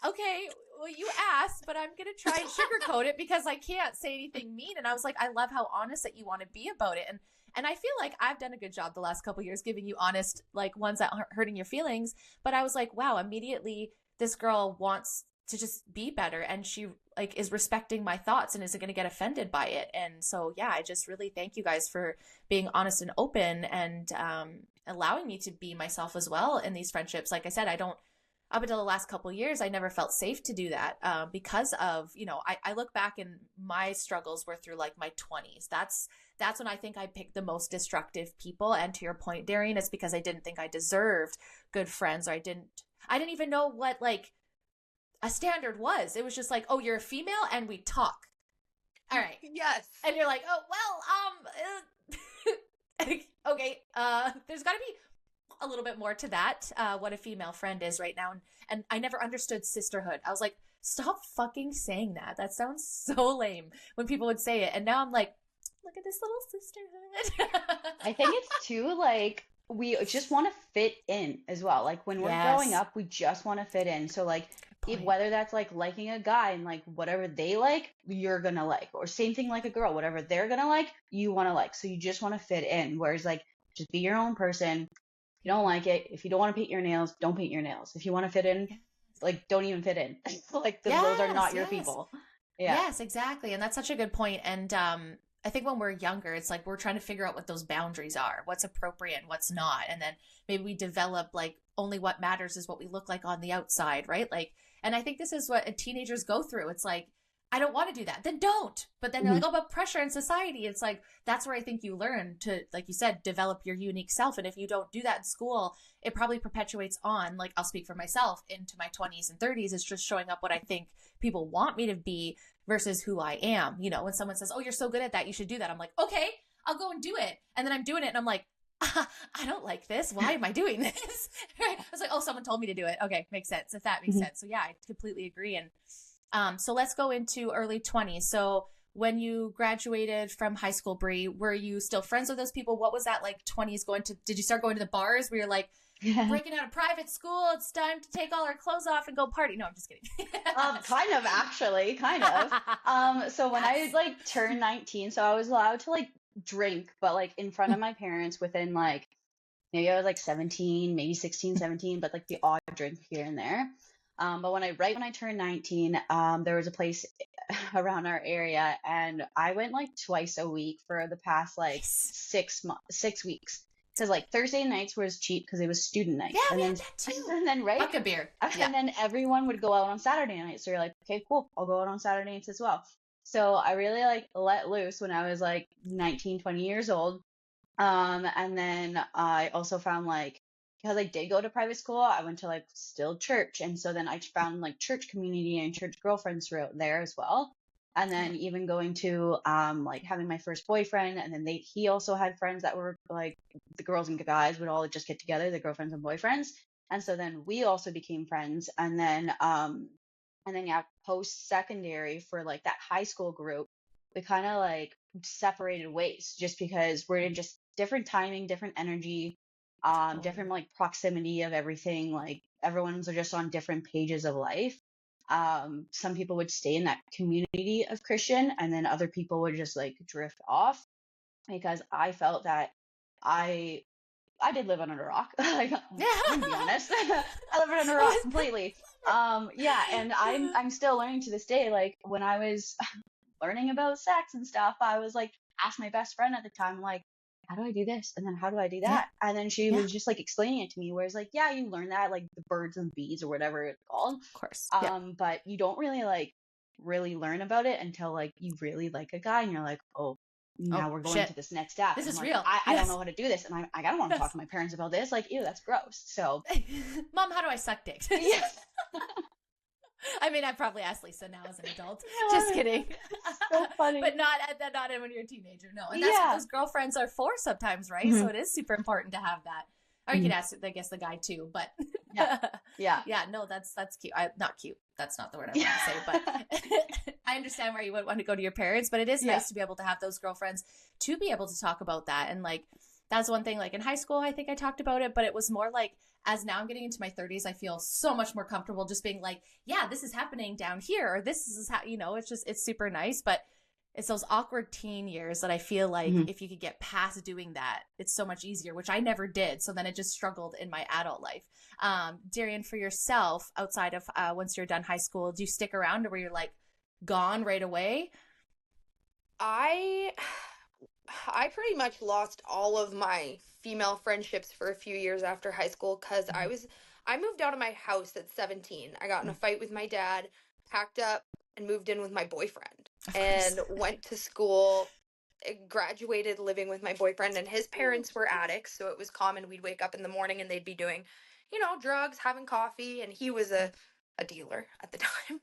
okay, well, you asked, but I'm going to try and sugarcoat it because I can't say anything mean. And I was like, I love how honest that you want to be about it. And I feel like I've done a good job the last couple of years giving you honest, like ones that aren't hurting your feelings. But I was like, wow, immediately this girl wants to just be better. And she like is respecting my thoughts and isn't going to get offended by it. And so, yeah, I just really thank you guys for being honest and open and allowing me to be myself as well in these friendships. Like I said, I don't, up until the last couple of years, I never felt safe to do that because of, you know, I look back and my struggles were through like my 20s. That's when I think I picked the most destructive people. And to your point, Darian, it's because I didn't think I deserved good friends or I didn't even know what like a standard was. It was just like, oh, you're a female and we talk. All right. yes. And you're like, oh, well, okay. There's got to be a little bit more to that, what a female friend is right now. And I never understood sisterhood. I was like, stop fucking saying that. That sounds so lame when people would say it. And now I'm like, look at this little sisterhood. I think it's too like we just want to fit in as well. Like when we're growing up, we just want to fit in. So like whether that's like liking a guy and like whatever they like, you're gonna like, or same thing like a girl, whatever they're gonna like, you want to like. So you just want to fit in. Whereas like just be your own person. If you don't like it, if you don't want to paint your nails, don't paint your nails. If you want to fit in, like don't even fit in. Like those are not your people. Yeah. Yes, exactly. And that's such a good point. And I think when we're younger, it's like we're trying to figure out what those boundaries are, what's appropriate and what's not. And then maybe we develop like only what matters is what we look like on the outside, right? Like, and I think this is what teenagers go through. It's like, I don't want to do that. Then don't. But then you're like, oh, but pressure in society. It's like, that's where I think you learn to, like you said, develop your unique self. And if you don't do that in school, it probably perpetuates on, like I'll speak for myself, into my 20s and 30s. It's just showing up what I think people want me to be versus who I am. You know, when someone says, oh, you're so good at that, you should do that. I'm like, okay, I'll go and do it. And then I'm doing it and I'm like, I don't like this. Why am I doing this? I was like, oh, someone told me to do it. Okay, makes sense. If that makes sense. So yeah, I completely agree. And so let's go into early 20s. So when you graduated from high school, Brie, were you still friends with those people? What was that like 20s did you start going to the bars where you're like, breaking out of private school, it's time to take all our clothes off and go party? No, I'm just kidding. Kind of, actually, kind of. So when I like turned 19, so I was allowed to like drink, but like in front of my parents within like Maybe I was like 17, maybe 16, 17, but like the odd drink here and there. But right when I turned 19, there was a place around our area, and I went like twice a week for the past like Nice. 6 weeks. Because like Thursday nights was cheap because it was student Yeah, nights, and we then had that too. and then right, Buck a beer. Yeah. and then everyone would go out on Saturday nights. So you're like, okay, cool, I'll go out on Saturday nights as well. So I really like let loose when I was like 19, 20 years old. And then I also found like, because I did go to private school, I went to like still church. And so then I found like church community and church girlfriends throughout there as well. And then even going to like having my first boyfriend, and then he also had friends that were like the girls and guys would all just get together, the girlfriends and boyfriends. And so then we also became friends. And then yeah, post secondary for like that high school group, we kind of like separated ways just because we're in just different timing, different energy, different like proximity of everything. Like everyone's just on different pages of life. Some people would stay in that community of Christian, and then other people would just like drift off because I felt that I I did live under a rock. Like, I'm gonna be honest. I lived under a rock completely. Yeah, and I'm still learning to this day. Like when I was learning about sex and stuff, I was like, asked my best friend at the time, like, how do I do this? And then how do I do that? And then she was just like explaining it to me, whereas like, yeah, you learn that like the birds and bees or whatever it's called. Of course. Yeah. But you don't really learn about it until like you really like a guy and you're like, oh, now we're going to this next step. This and is I'm like, real. I don't know how to do this, and I don't want to talk to my parents about this. Like, ew, that's gross. So, Mom, how do I suck dick? yeah. I mean, I probably asked Lisa now as an adult. Just kidding. So funny. But not when you're a teenager. No, and that's what those girlfriends are for sometimes, right? So it is super important to have that. Or you could ask, I guess, the guy too. But yeah. No, that's cute. Not cute. That's not the word I want to say. But I understand why you would want to go to your parents. But it is nice to be able to have those girlfriends to be able to talk about that. And like, that's one thing. Like in high school, I think I talked about it, but it was more like, as now I'm getting into my 30s, I feel so much more comfortable just being like, yeah, this is happening down here, or this is how, it's super nice. But it's those awkward teen years that I feel like if you could get past doing that, it's so much easier, which I never did. So then it just struggled in my adult life. Darian, for yourself, outside of once you're done high school, do you stick around, or where you're like gone right away? I pretty much lost all of my female friendships for a few years after high school because I moved out of my house at 17. I got in a fight with my dad, packed up, and moved in with my boyfriend, and went to school, graduated living with my boyfriend, and his parents were addicts, so it was common we'd wake up in the morning and they'd be doing, drugs, having coffee, and he was a dealer at the time.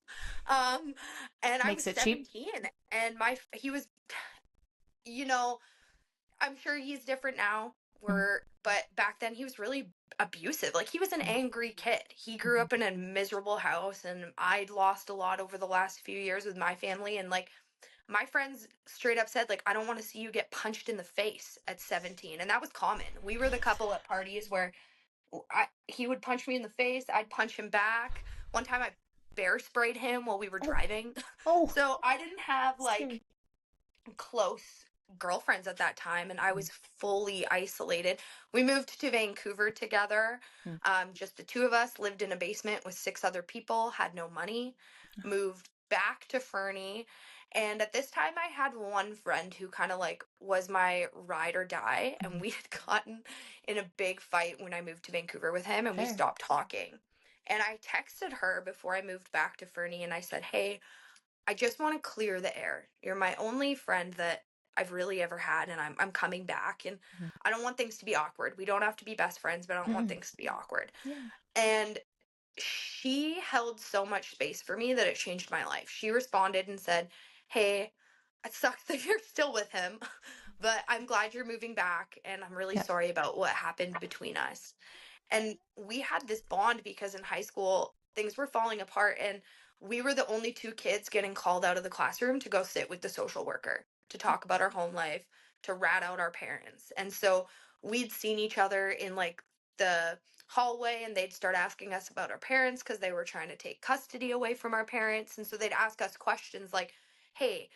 And I was 17, cheap. And he was, I'm sure he's different now. But back then he was really abusive. Like, he was an angry kid. He grew up in a miserable house, and I'd lost a lot over the last few years with my family. And like, my friends straight up said, like, I don't want to see you get punched in the face at 17. And that was common. We were the couple at parties where he would punch me in the face. I'd punch him back. One time I bear sprayed him while we were driving. So I didn't have like close girlfriends at that time, and I was fully isolated. We moved to Vancouver together. Just the two of us, lived in a basement with 6 other people, had no money, moved back to Fernie. And at this time I had one friend who kind of like was my ride or die, and we had gotten in a big fight when I moved to Vancouver with him, and we stopped talking. And I texted her before I moved back to Fernie, and I said, hey, I just want to clear the air. You're my only friend that I've really ever had, and I'm coming back, and I don't want things to be awkward. We don't have to be best friends, but I don't want things to be awkward. And she held so much space for me that it changed my life. She responded and said, hey, it sucks that you're still with him, but I'm glad you're moving back, and I'm really sorry about what happened between us. And we had this bond because in high school, things were falling apart, and we were the only 2 kids getting called out of the classroom to go sit with the social worker, to talk about our home life, to rat out our parents. And so we'd seen each other in like the hallway, and they'd start asking us about our parents because they were trying to take custody away from our parents. And so they'd ask us questions like, hey,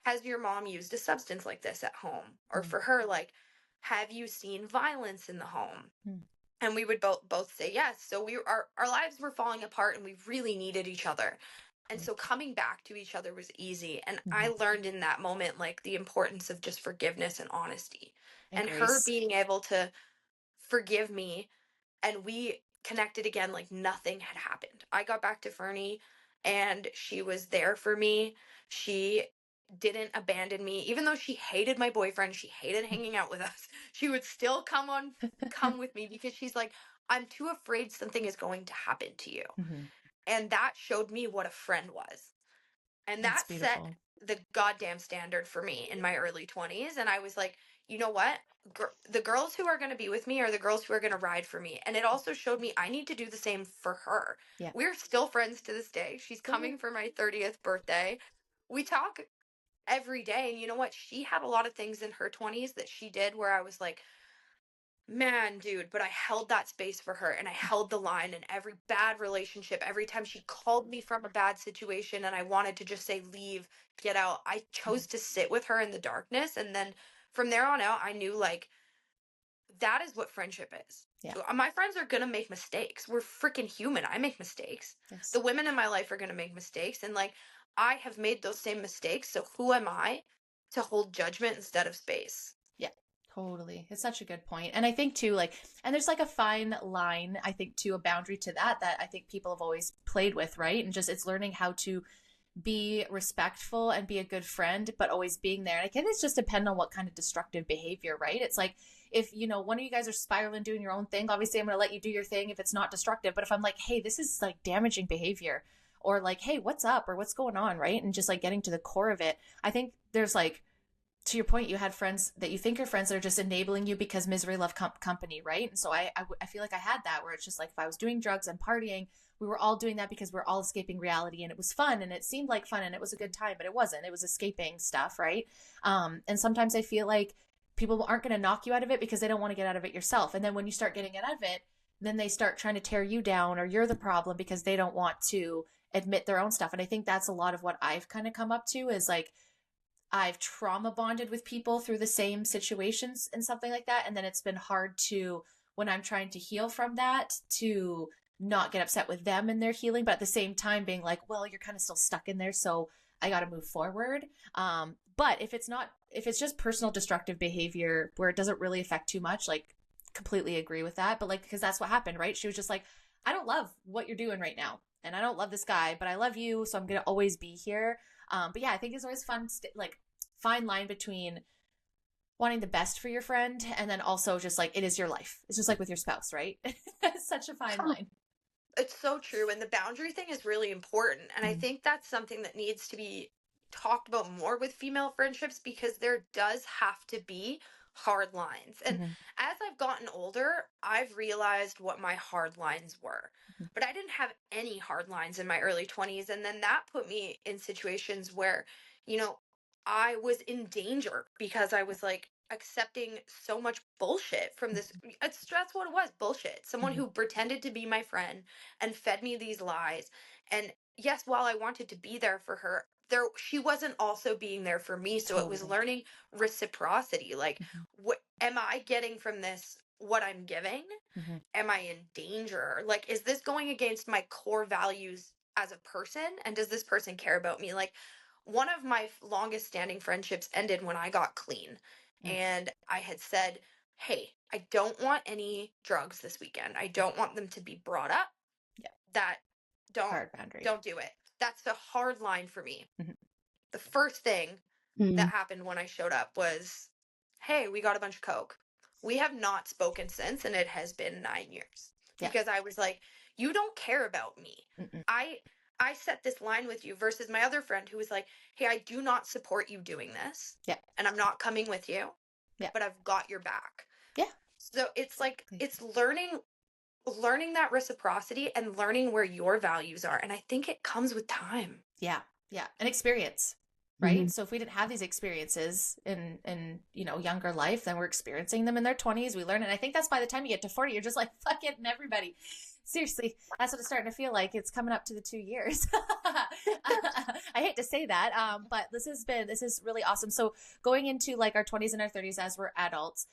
has your mom used a substance like this at home? Or for her, like, have you seen violence in the home? Hmm. And we would both say yes. So our lives were falling apart and we really needed each other. And so coming back to each other was easy. And I learned in that moment, like, the importance of just forgiveness and honesty. And And her grace. being able to forgive me, and we connected again like nothing had happened. I got back to Fernie and she was there for me. She didn't abandon me. Even though she hated my boyfriend, she hated hanging out with us. She would still come with me because she's like, I'm too afraid something is going to happen to you. And that showed me what a friend was. And That's that set beautiful. the goddamn standard for me in my early 20s. And I was like, you know what? The girls who are going to be with me are the girls who are going to ride for me. And it also showed me I need to do the same for her. Yeah. We're still friends to this day. She's coming for my 30th birthday. We talk every day. And you know what? She had a lot of things in her 20s that she did where I was like, man, dude, but I held that space for her and I held the line in every bad relationship. Every time she called me from a bad situation and I wanted to just say, leave, get out, I chose to sit with her in the darkness. And then from there on out, I knew, like, that is what friendship is. Yeah. My friends are going to make mistakes. We're freaking human. I make mistakes. Yes. The women in my life are going to make mistakes. And, like, I have made those same mistakes. So who am I to hold judgment instead of space? Totally. It's such a good point. And I think too, like, and there's like a fine line, I think, to a boundary to that I think people have always played with, right? And just it's learning how to be respectful and be a good friend, but always being there. And I think it's just depend on what kind of destructive behavior, right? It's like if, you know, one of you guys are spiraling doing your own thing, obviously I'm going to let you do your thing if it's not destructive. But if I'm like, hey, this is like damaging behavior, or like, hey, what's up, or what's going on, right? And just like getting to the core of it, I think there's like, to your point, you had friends that you think are friends that are just enabling you because misery love company, right? And so I feel like I had that where it's just like if I was doing drugs and partying, we were all doing that because we're all escaping reality, and it was fun and it seemed like fun and it was a good time, but it wasn't. It was escaping stuff, right? And sometimes I feel like people aren't going to knock you out of it because they don't want to get out of it yourself. And then when you start getting out of it, then they start trying to tear you down, or you're the problem because they don't want to admit their own stuff. And I think that's a lot of what I've kind of come up to is like, I've trauma bonded with people through the same situations and something like that. And then it's been hard to, when I'm trying to heal from that, to not get upset with them and their healing, but at the same time being like, well, you're kind of still stuck in there. So I got to move forward. But if it's just personal destructive behavior where it doesn't really affect too much, like completely agree with that. But like, because that's what happened, right? She was just like, I don't love what you're doing right now. And I don't love this guy, but I love you. So I'm going to always be here. But yeah, I think it's always fun, like fine line between wanting the best for your friend and then also just like, it is your life. It's just like with your spouse, right? It's such a fine line. It's so true. And the boundary thing is really important. And I think that's something that needs to be talked about more with female friendships because there does have to be hard lines. And as I've gotten older, I've realized what my hard lines were. But I didn't have any hard lines in my early 20s. And then that put me in situations where, you know, I was in danger because I was like accepting so much bullshit from this. That's what it was, bullshit. Someone who pretended to be my friend and fed me these lies. And yes, while I wanted to be there for her, she wasn't also being there for me. So it was learning reciprocity. Like, what am I getting from this? What I'm giving? Am I in danger? Like, is this going against my core values as a person? And does this person care about me? Like, one of my longest standing friendships ended when I got clean. And I had said, hey, I don't want any drugs this weekend. I don't want them to be brought up. That Hard boundary. don't do it. That's the hard line for me. The first thing that happened when I showed up was, hey, we got a bunch of coke. We have not spoken since, and it has been 9 years. Because I was like, you don't care about me. I set this line with you versus my other friend who was like, hey, I do not support you doing this. And I'm not coming with you. But I've got your back. So it's like, it's learning that reciprocity and learning where your values are. And I think it comes with time. Yeah. And experience. right? So if we didn't have these experiences in younger life, then we're experiencing them in their 20s. We learn, and I think that's by the time you get to 40, you're just like, fuck it, and everybody. Seriously, that's what it's starting to feel like. It's coming up to the 2 years. I hate to say that, but this is really awesome. So going into like our 20s and our 30s as we're adults,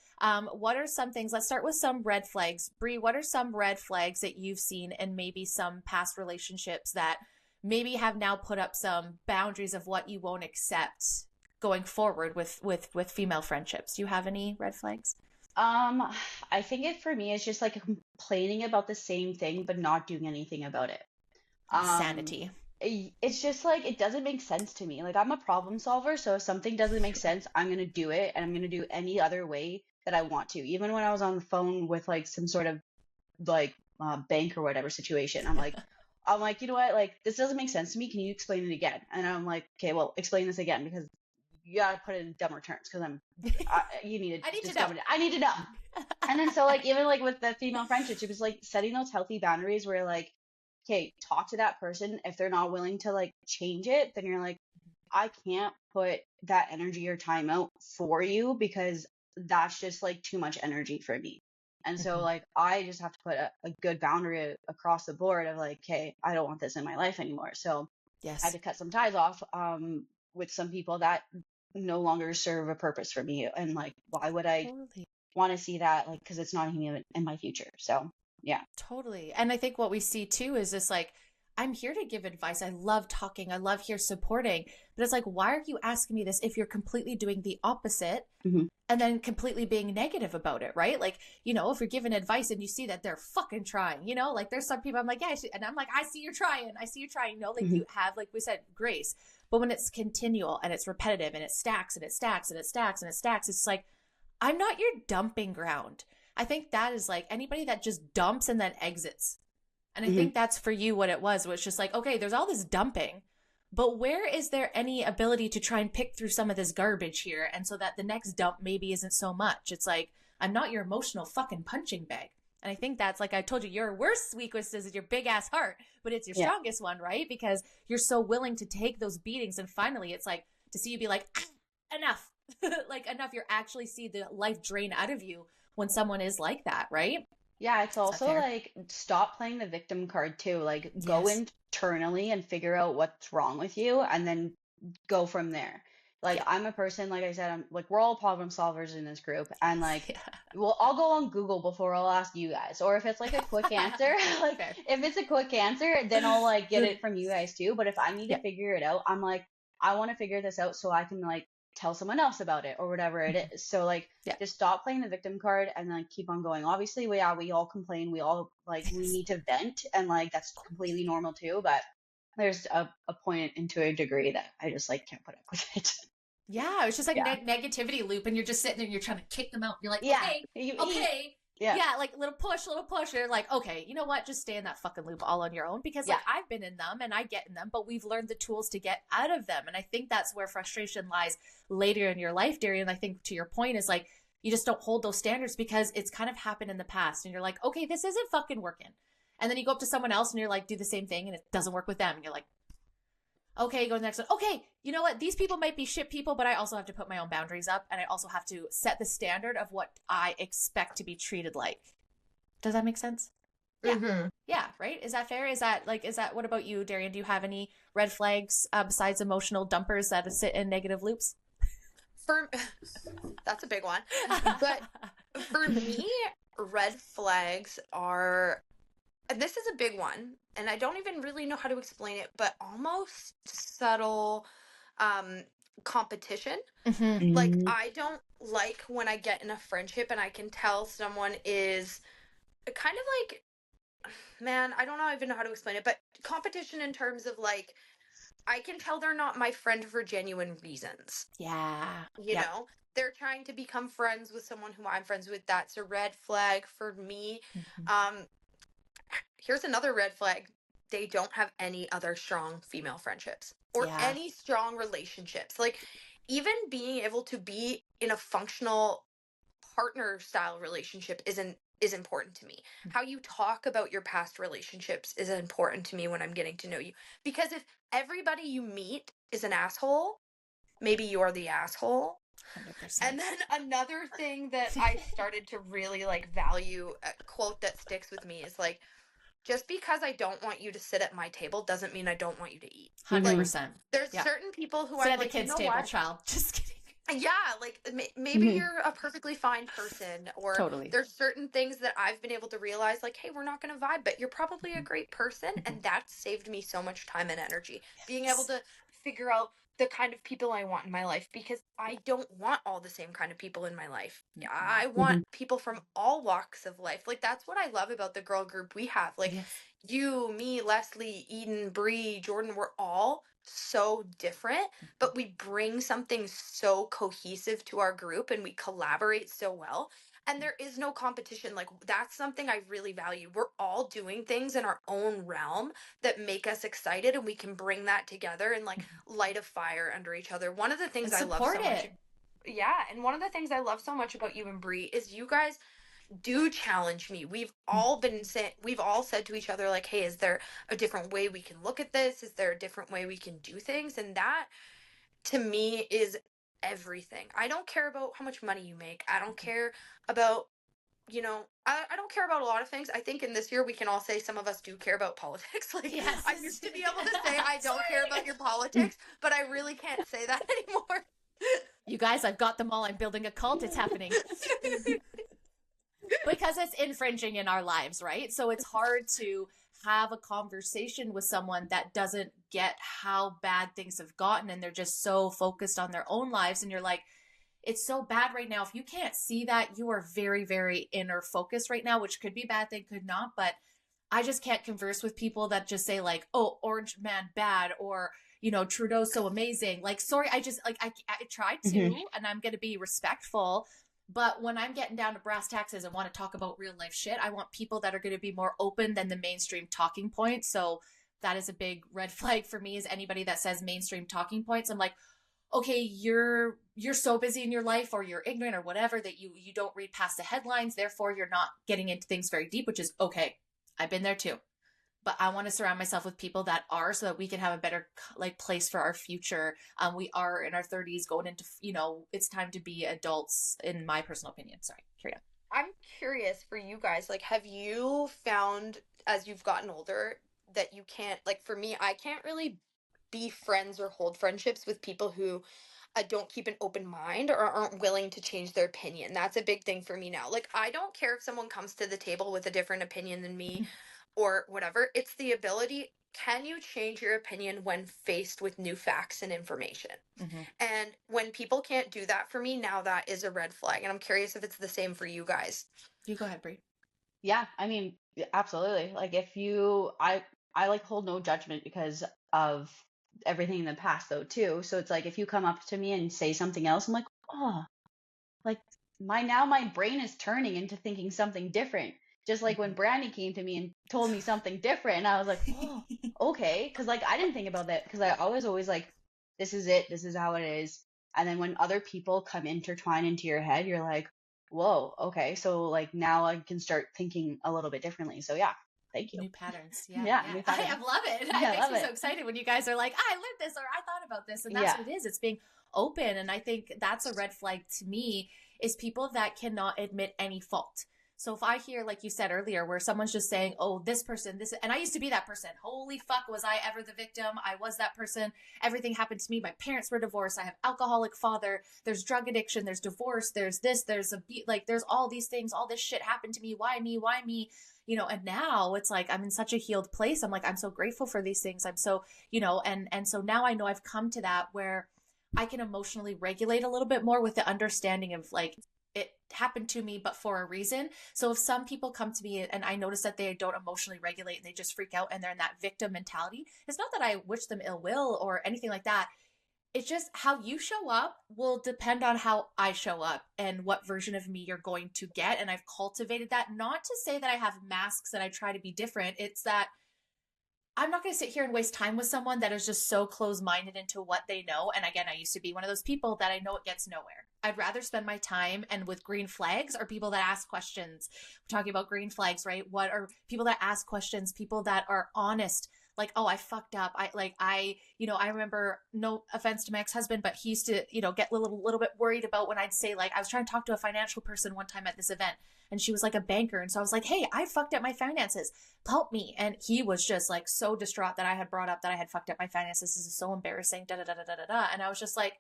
what are some things? Let's start with some red flags. Brie, what are some red flags that you've seen in maybe some past relationships that maybe have now put up some boundaries of what you won't accept going forward with female friendships? Do you have any red flags? I think it for me is just like complaining about the same thing but not doing anything about it. Um, Insanity. it's just like it doesn't make sense to me. Like I'm a problem solver, so if something doesn't make sense, I'm gonna do it, and I'm gonna do any other way that I want to. Even when I was on the phone with like some sort of like bank or whatever situation, I'm like, you know what? Like this doesn't make sense to me. Can you explain it again? And I'm like, okay, well, explain this again because you gotta put it in dumber terms because you need I to need to discover know. it. I need to know. And then so like even like with the female friendships, it was like setting those healthy boundaries where like, okay, talk to that person. If they're not willing to like change it, then you're like, I can't put that energy or time out for you because that's just like too much energy for me. And so Mhm. like I just have to put a good boundary across the board of like, okay, I don't want this in my life anymore. So I had Yes. to cut some ties off with some people that no longer serve a purpose for me. And like, why would I Totally. want to see that? Like, because it's not even in my future. So yeah. Totally. And I think what we see too is this like, I'm here to give advice. I love talking. I love here supporting. But it's like, why are you asking me this if you're completely doing the opposite Hmm. and then completely being negative about it, right? Like, if you're giving advice and you see that they're fucking trying, like there's some people I'm like, yeah, and I'm like, I see you're trying. I see you trying. Like Hmm. you have, like we said, grace. But when it's continual and it's repetitive and it stacks and it stacks and it stacks and it stacks, it's like, I'm not your dumping ground. I think that is like anybody that just dumps and then exits. And I Hmm. think that's for you what it was just like, okay, there's all this dumping, but where is there any ability to try and pick through some of this garbage here? And so that the next dump maybe isn't so much. It's like, I'm not your emotional fucking punching bag. And I think that's like I told you, your worst weakness is your big ass heart, but it's your Yeah. strongest one, right? Because you're so willing to take those beatings. And finally, it's like to see you be like, enough. Like, enough. You're actually see the life drain out of you when someone is like that, right? Yeah, it's Is that also fair? like stop playing the victim card too. Like go Yes. internally and figure out what's wrong with you and then go from there. Like Yeah. I'm a person, like I said, I'm like we're all problem solvers in this group and Yes. like Yeah. well I'll go on Google before I'll ask you guys. Or if it's like a quick answer, like Fair. if it's a quick answer, then I'll like get it from you guys too. But if I need to Yeah. figure it out, I'm like I want to figure this out so I can like tell someone else about it or whatever it Mhm. is. So like Yeah. just stop playing the victim card and then keep on going. Obviously, we all complain, we all like we Yes. need to vent and like that's Of course. completely normal too, but there's a point into a degree that I just like can't put up with it. Yeah, it's just like Yeah. negativity loop, and you're just sitting there and you're trying to kick them out. You're like, Yeah. okay, okay, Yeah. yeah, like little push, little push. You're like, okay, you know what? Just stay in that fucking loop all on your own because Yeah. like I've been in them and I get in them, but we've learned the tools to get out of them. And I think that's where frustration lies later in your life, Darian. I think to your point is like you just don't hold those standards because it's kind of happened in the past, and you're like, okay, this isn't fucking working. And then you go up to someone else and you're like, do the same thing, and it doesn't work with them. And you're like, okay, go to the next one. Okay, you know what? These people might be shit people, but I also have to put my own boundaries up and I also have to set the standard of what I expect to be treated like. Does that make sense? Yeah. Mm-hmm. Yeah, right? Is that fair? What about you, Darian? Do you have any red flags besides emotional dumpers that sit in negative loops? For that's a big one. But for me, red flags are, and this is a big one, and I don't even really know how to explain it, but almost subtle um competition. Mm-hmm. Like Mm-hmm. I don't like when I get in a friendship and I can tell someone is kind of like, man, I don't know even know how to explain it, but competition in terms of like I can tell they're not my friend for genuine reasons. Yeah. You Yep. know, they're trying to become friends with someone who I'm friends with. That's a red flag for me. Mm-hmm. Um, here's another red flag. They don't have any other strong female friendships or Yeah. any strong relationships. Like, even being able to be in a functional partner style relationship is important to me. How you talk about your past relationships is important to me when I'm getting to know you. Because if everybody you meet is an asshole, maybe you're the asshole. 100%. And then another thing that I started to really like value, a quote that sticks with me is like, just because I don't want you to sit at my table doesn't mean I don't want you to eat. 100%. There's Yeah. certain people who Sit I'm at the like, kids' you know table, what? child. Just kidding. Yeah, like maybe you're a perfectly fine person, or Totally. there's certain things that I've been able to realize, like, hey, we're not going to vibe, but you're probably a great person, and that's saved me so much time and energy. Being able to figure out the kind of people I want in my life, because I don't want all the same kind of people in my life. I want people from all walks of life. Like, that's what I love about the girl group we have. Like, Yes. you, me, Leslie, Eden, Brie, Jordan, we're all so different, but we bring something so cohesive to our group and we collaborate so well. And there is no competition. Like, that's something I really value. We're all doing things in our own realm that make us excited, and we can bring that together and like light a fire under each other. One of the things I love so much. Yeah, and one of the things I love so much about you and Brie is you guys do challenge me. We've all said to each other, like, hey, is there a different way we can look at this? Is there a different way we can do things? And that to me is everything. I don't care about how much money you make. I don't care about, I don't care about a lot of things. I think in this year we can all say some of us do care about politics. Like, Yes. I used to be able to say I don't care about your politics, but I really can't say that anymore. You guys, I've got them all. I'm building a cult. It's happening. Because it's infringing in our lives, right? So it's hard to have a conversation with someone that doesn't get how bad things have gotten, and they're just so focused on their own lives. And you're like, it's so bad right now. If you can't see that, you are very, very inner focused right now, which could be a bad thing, could not. But I just can't converse with people that just say like, oh, Orange Man bad, or Trudeau's so amazing. Like, sorry, I just like I tried to, and I'm going to be respectful. But when I'm getting down to brass taxes and want to talk about real life shit, I want people that are going to be more open than the mainstream talking points. So that is a big red flag for me, is anybody that says mainstream talking points. I'm like, okay, you're so busy in your life, or you're ignorant or whatever, that you don't read past the headlines. Therefore, you're not getting into things very deep, which is okay. I've been there too. But I want to surround myself with people that are, so that we can have a better like place for our future. We are in our 30s going into, it's time to be adults, in my personal opinion. Sorry, carry on. I'm curious for you guys, like, have you found as you've gotten older that you can't, like, for me, I can't really be friends or hold friendships with people who don't keep an open mind or aren't willing to change their opinion. That's a big thing for me now. Like, I don't care if someone comes to the table with a different opinion than me or whatever. It's the ability. Can you change your opinion when faced with new facts and information? And when people can't do that for me, now that is a red flag. And I'm curious if it's the same for you guys. You go ahead, Brie. Yeah, I mean, absolutely. Like, I like hold no judgment because of everything in the past though too. So it's like if you come up to me and say something else, I'm like, oh, like my brain is turning into thinking something different. Just like when Brandy came to me and told me something different, and I was like, oh, okay, because like I didn't think about that, because I always like, this is it, this is how it is. And then when other people come intertwine into your head, you're like, whoa, okay, so like now I can start thinking a little bit differently. So yeah, thank you. New patterns. Yeah. New patterns. I love it. Yeah, It makes me so excited when you guys are like, I lived this, or I thought about this. And that's what it is. It's being open. And I think that's a red flag to me, is people that cannot admit any fault. So if I hear, like you said earlier, where someone's just saying, oh, this person, this, and I used to be that person. Holy fuck, was I ever the victim? I was that person. Everything happened to me. My parents were divorced. I have alcoholic father. There's drug addiction. There's divorce. There's this. There's there's all these things. All this shit happened to me. Why me? Why me? And now it's like, I'm in such a healed place. I'm like, I'm so grateful for these things. I'm so, and so now I know I've come to that where I can emotionally regulate a little bit more, with the understanding of like, it happened to me, but for a reason. So if some people come to me and I notice that they don't emotionally regulate and they just freak out and they're in that victim mentality, it's not that I wish them ill will or anything like that. It's just how you show up will depend on how I show up and what version of me you're going to get. And I've cultivated that, not to say that I have masks and I try to be different. It's that I'm not going to sit here and waste time with someone that is just so close-minded into what they know. And again, I used to be one of those people that I know it gets nowhere. I'd rather spend my time and with green flags, or people that ask questions. We're talking about green flags, right? What are people that ask questions, people that are honest, like, oh, I fucked up. I remember, no offense to my ex-husband, but he used to, get a little bit worried about when I'd say, like, I was trying to talk to a financial person one time at this event, and she was like a banker. And so I was like, hey, I fucked up my finances. Help me. And he was just like so distraught that I had brought up that I had fucked up my finances. This is so embarrassing. Da da da da da da. And I was just like,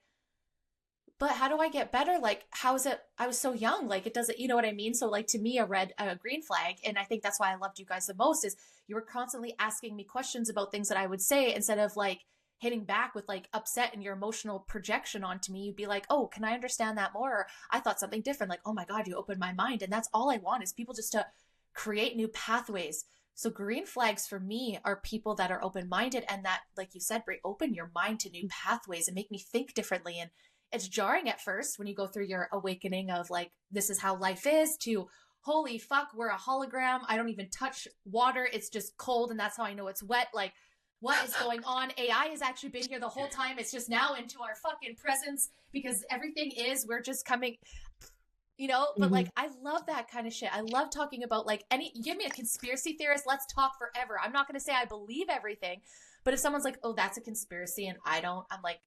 but how do I get better? Like, how is it? I was so young. Like, it doesn't, you know what I mean? So, like, to me, a green flag. And I think that's why I loved you guys the most is you were constantly asking me questions about things that I would say instead of like hitting back with like upset and your emotional projection onto me. You'd be like, oh, can I understand that more? Or I thought something different. Like, oh my God, you opened my mind. And that's all I want is people just to create new pathways. So green flags for me are people that are open-minded and that, like you said, Brie, open your mind to new pathways and make me think differently. And it's jarring at first when you go through your awakening of like, this is how life is, to holy fuck, we're a hologram. I don't even touch water. It's just cold. And that's how I know it's wet. Like, what is going on? AI has actually been here the whole time. It's just now into our fucking presence because everything we're just coming, but like, I love that kind of shit. I love talking about like give me a conspiracy theorist. Let's talk forever. I'm not going to say I believe everything, but if someone's like, oh, that's a conspiracy and I don't, I'm like,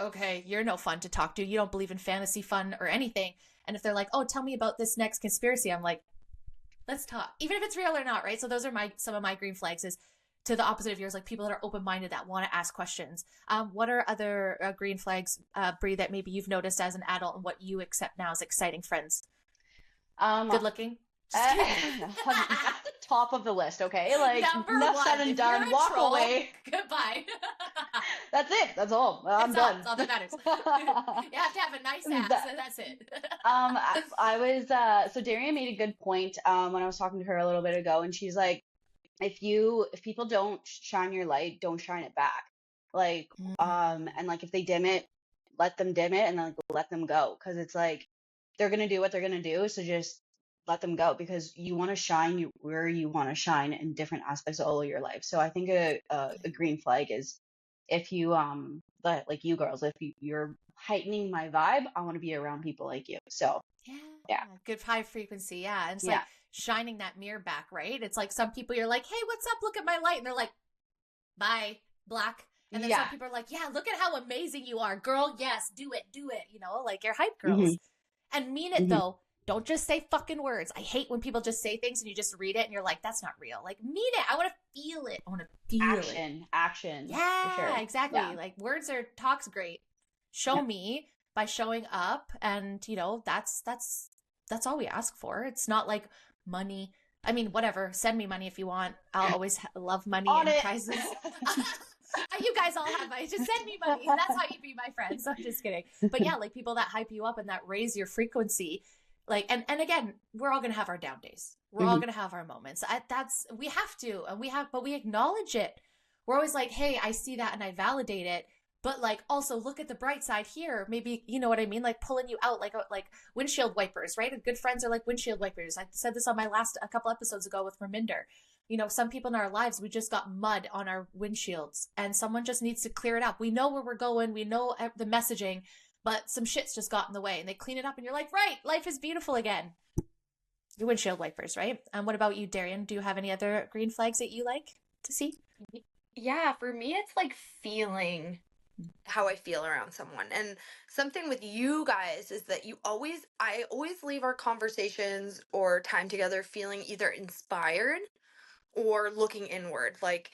okay, you're no fun to talk to. You don't believe in fantasy fun or anything. And if they're like, oh, tell me about this next conspiracy, I'm like, let's talk, even if it's real or not, right? So those are some of my green flags is to the opposite of yours, like people that are open-minded that want to ask questions. What are other green flags, Brie, that maybe you've noticed as an adult and what you accept now as exciting friends? Good looking? At the top of the list, okay? Like, Number enough one, said and done. Walk troll, away. Goodbye. That's it. That's all. I'm done. That's all that matters. You have to have a nice ass, and that's it. I was so Darian made a good point when I was talking to her a little bit ago, and she's like, if people don't shine your light, don't shine it back. Like, and like if they dim it, let them dim it, and then like, let them go, because it's like they're gonna do what they're gonna do, so just let them go, because you want to shine where you want to shine in different aspects of all of your life. So I think a green flag is if you like you girls, if you're heightening my vibe, I want to be around people like you. So yeah, good high frequency. Yeah, and it's yeah. like shining that mirror back, right? It's like some people you're like, hey, what's up? Look at my light, and they're like, bye, black. And then some people are like, yeah, look at how amazing you are, girl. Yes, do it. Like you're hype girls, and mean it though. Don't just say fucking words. I hate when people just say things and you just read it and you're like, that's not real. Like, mean it. I want to feel it. I want to feel Action. Yeah, for sure. Exactly. Yeah. Like, talk's great. Show me by showing up. And, that's all we ask for. It's not like money. I mean, whatever. Send me money if you want. I'll always love money and prizes. You guys all have money. Just send me money. That's how you be my friends. I'm just kidding. But yeah, like people that hype you up and that raise your frequency. Like, and again, we're all going to have our down days. We're all going to have our moments. We have to, but we acknowledge it. We're always like, hey, I see that and I validate it. But like, also look at the bright side here. Maybe, you know what I mean? Like pulling you out, like windshield wipers, right? And good friends are like windshield wipers. I said this on my a couple episodes ago with Reminder. Some people in our lives, we just got mud on our windshields and someone just needs to clear it up. We know where we're going. We know the messaging, but some shit's just got in the way and they clean it up and you're like, right, life is beautiful again. Your windshield wipers, right? What about you, Darian? Do you have any other green flags that you like to see? Yeah, for me, it's like feeling how I feel around someone. And something with you guys is that I always leave our conversations or time together feeling either inspired or looking inward. Like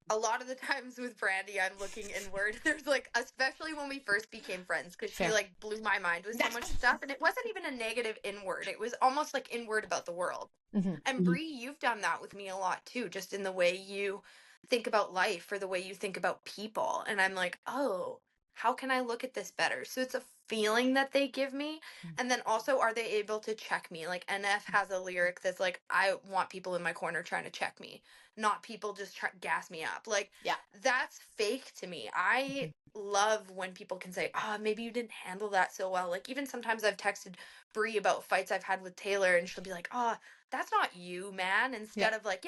a lot of the times with Brandy, I'm looking inward. There's like, especially when we first became friends, because she like blew my mind with so much stuff. And it wasn't even a negative inward. It was almost like inward about the world. And Brie, you've done that with me a lot too, just in the way you think about life or the way you think about people. And I'm like, oh, how can I look at this better? So it's a feeling that they give me. And then also, are they able to check me? Like NF has a lyric that's like, I want people in my corner trying to check me, not people just gas me up. Like, that's fake to me. I love when people can say, maybe you didn't handle that so well. Like, even sometimes I've texted Brie about fights I've had with Taylor and she'll be like, that's not you, man. Instead of like,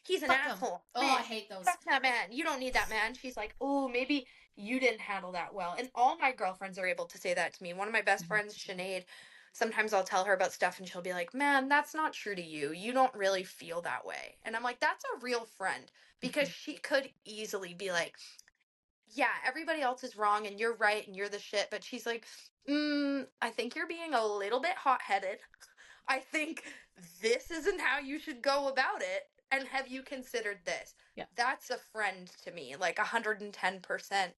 he's an asshole. Oh, man, I hate those. That's that man. You don't need that man. She's like, oh, maybe you didn't handle that well. And all my girlfriends are able to say that to me. One of my best friends, Sinead, sometimes I'll tell her about stuff and she'll be like, man, that's not true to you. You don't really feel that way. And I'm like, that's a real friend, because she could easily be like, yeah, everybody else is wrong and you're right and you're the shit. But she's like, I think you're being a little bit hot headed. I think this isn't how you should go about it. And have you considered this? Yeah. That's a friend to me, like 110%.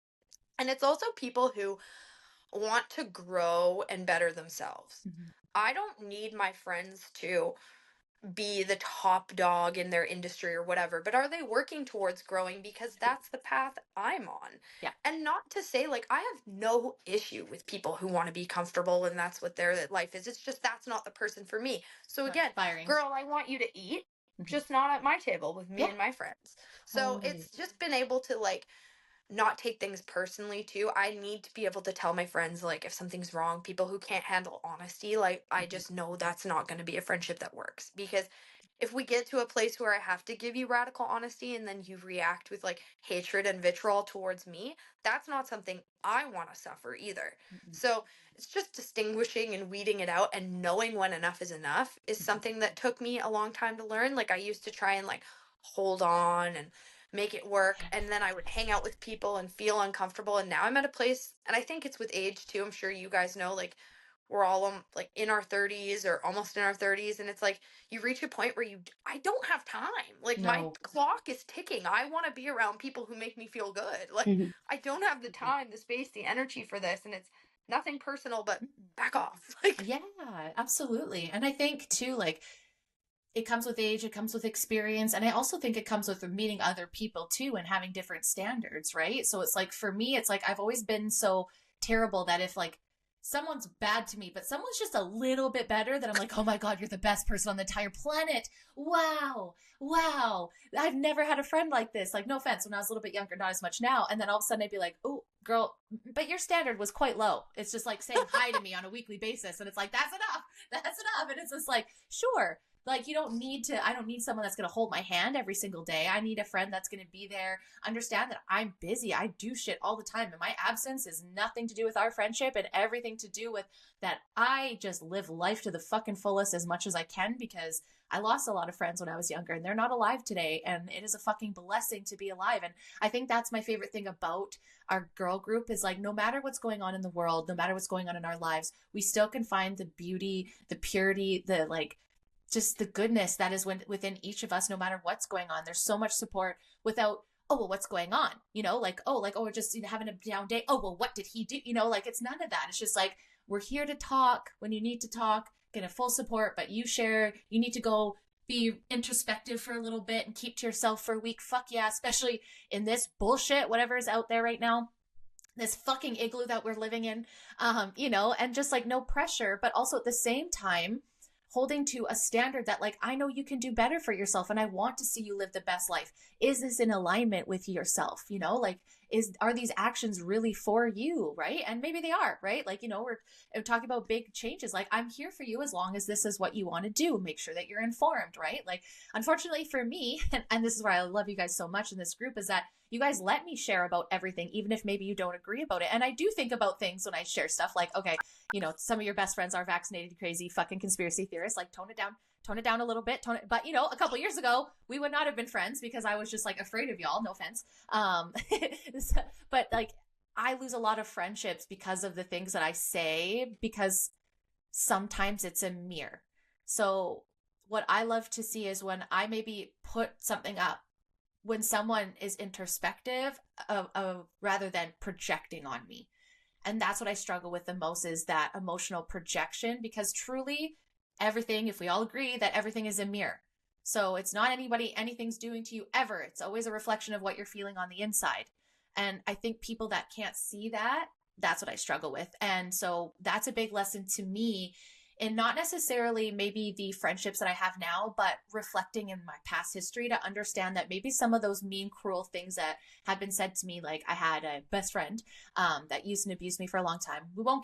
And it's also people who want to grow and better themselves. I don't need my friends to be the top dog in their industry or whatever, but are they working towards growing, because that's the path I'm on? Yeah. And not to say, like, I have no issue with people who want to be comfortable and that's what their life is. It's just that's not the person for me. So again, Inspiring. girl, I want you to eat, just not at my table with me and my friends. So Totally. it's just been able to, like, not take things personally too. I need to be able to tell my friends, like, if something's wrong. People who can't handle honesty, like, I just know that's not going to be a friendship that works. Because if we get to a place where I have to give you radical honesty and then you react with like hatred and vitriol towards me, that's not something I want to suffer either. So it's just distinguishing and weeding it out and knowing when enough is enough is something that took me a long time to learn. Like, I used to try and like hold on and make it work, and then I would hang out with people and feel uncomfortable, and now I'm at a place, and I think it's with age too. I'm sure you guys know, like, we're all like in our 30s or almost in our 30s, and it's like you reach a point where I don't have time. Like, my clock is ticking. I want to be around people who make me feel good. Like, I don't have the time, the space, the energy for this, and it's nothing personal, but back off. Like, yeah, absolutely. And I think too, like, it comes with age, it comes with experience. And I also think it comes with meeting other people too and having different standards, right? So it's like, for me, it's like, I've always been so terrible that if like someone's bad to me, but someone's just a little bit better, that I'm like, oh my God, you're the best person on the entire planet. Wow. Wow. I've never had a friend like this. Like, no offense, when I was a little bit younger, not as much now. And then all of a sudden I'd be like, oh, girl, but your standard was quite low. It's just like saying hi to me on a weekly basis. And it's like, that's enough. That's enough. And it's just like, sure. Like, I don't need someone that's going to hold my hand every single day. I need a friend that's going to be there, understand that I'm busy. I do shit all the time. And my absence is nothing to do with our friendship and everything to do with that. I just live life to the fucking fullest as much as I can, because I lost a lot of friends when I was younger and they're not alive today. And it is a fucking blessing to be alive. And I think that's my favorite thing about our girl group is like, no matter what's going on in the world, no matter what's going on in our lives, we still can find the beauty, the purity, the like, just the goodness that is within each of us, no matter what's going on. There's so much support without, oh, well, what's going on? Like, oh, we're just having a down day. Oh, well, what did he do? Like, it's none of that. It's just like, we're here to talk when you need to talk, get a full support, but you need to go be introspective for a little bit and keep to yourself for a week. Fuck yeah, especially in this bullshit, whatever is out there right now. This fucking igloo that we're living in, and just like no pressure, but also at the same time, holding to a standard that like, I know you can do better for yourself and I want to see you live the best life. Is this in alignment with yourself? Like, are these actions really for you? Right. And maybe they are, right? Like, we're talking about big changes. Like, I'm here for you as long as this is what you want to do. Make sure that you're informed, right? Like, unfortunately for me, and this is why I love you guys so much in this group, is that you guys let me share about everything, even if maybe you don't agree about it. And I do think about things when I share stuff like, okay, some of your best friends are vaccinated, crazy fucking conspiracy theorists. Like, tone it down a little bit. But a couple years ago, we would not have been friends because I was just like afraid of y'all. No offense. But like, I lose a lot of friendships because of the things that I say, because sometimes it's a mirror. So what I love to see is when I maybe put something up, when someone is introspective rather than projecting on me. And that's what I struggle with the most, is that emotional projection, because truly everything, if we all agree that everything is a mirror. So it's not anything's doing to you ever. It's always a reflection of what you're feeling on the inside. And I think people that can't see that, that's what I struggle with. And so that's a big lesson to me, and not necessarily maybe the friendships that I have now, but reflecting in my past history to understand that maybe some of those mean, cruel things that have been said to me, like I had a best friend that used and abused me for a long time. We won't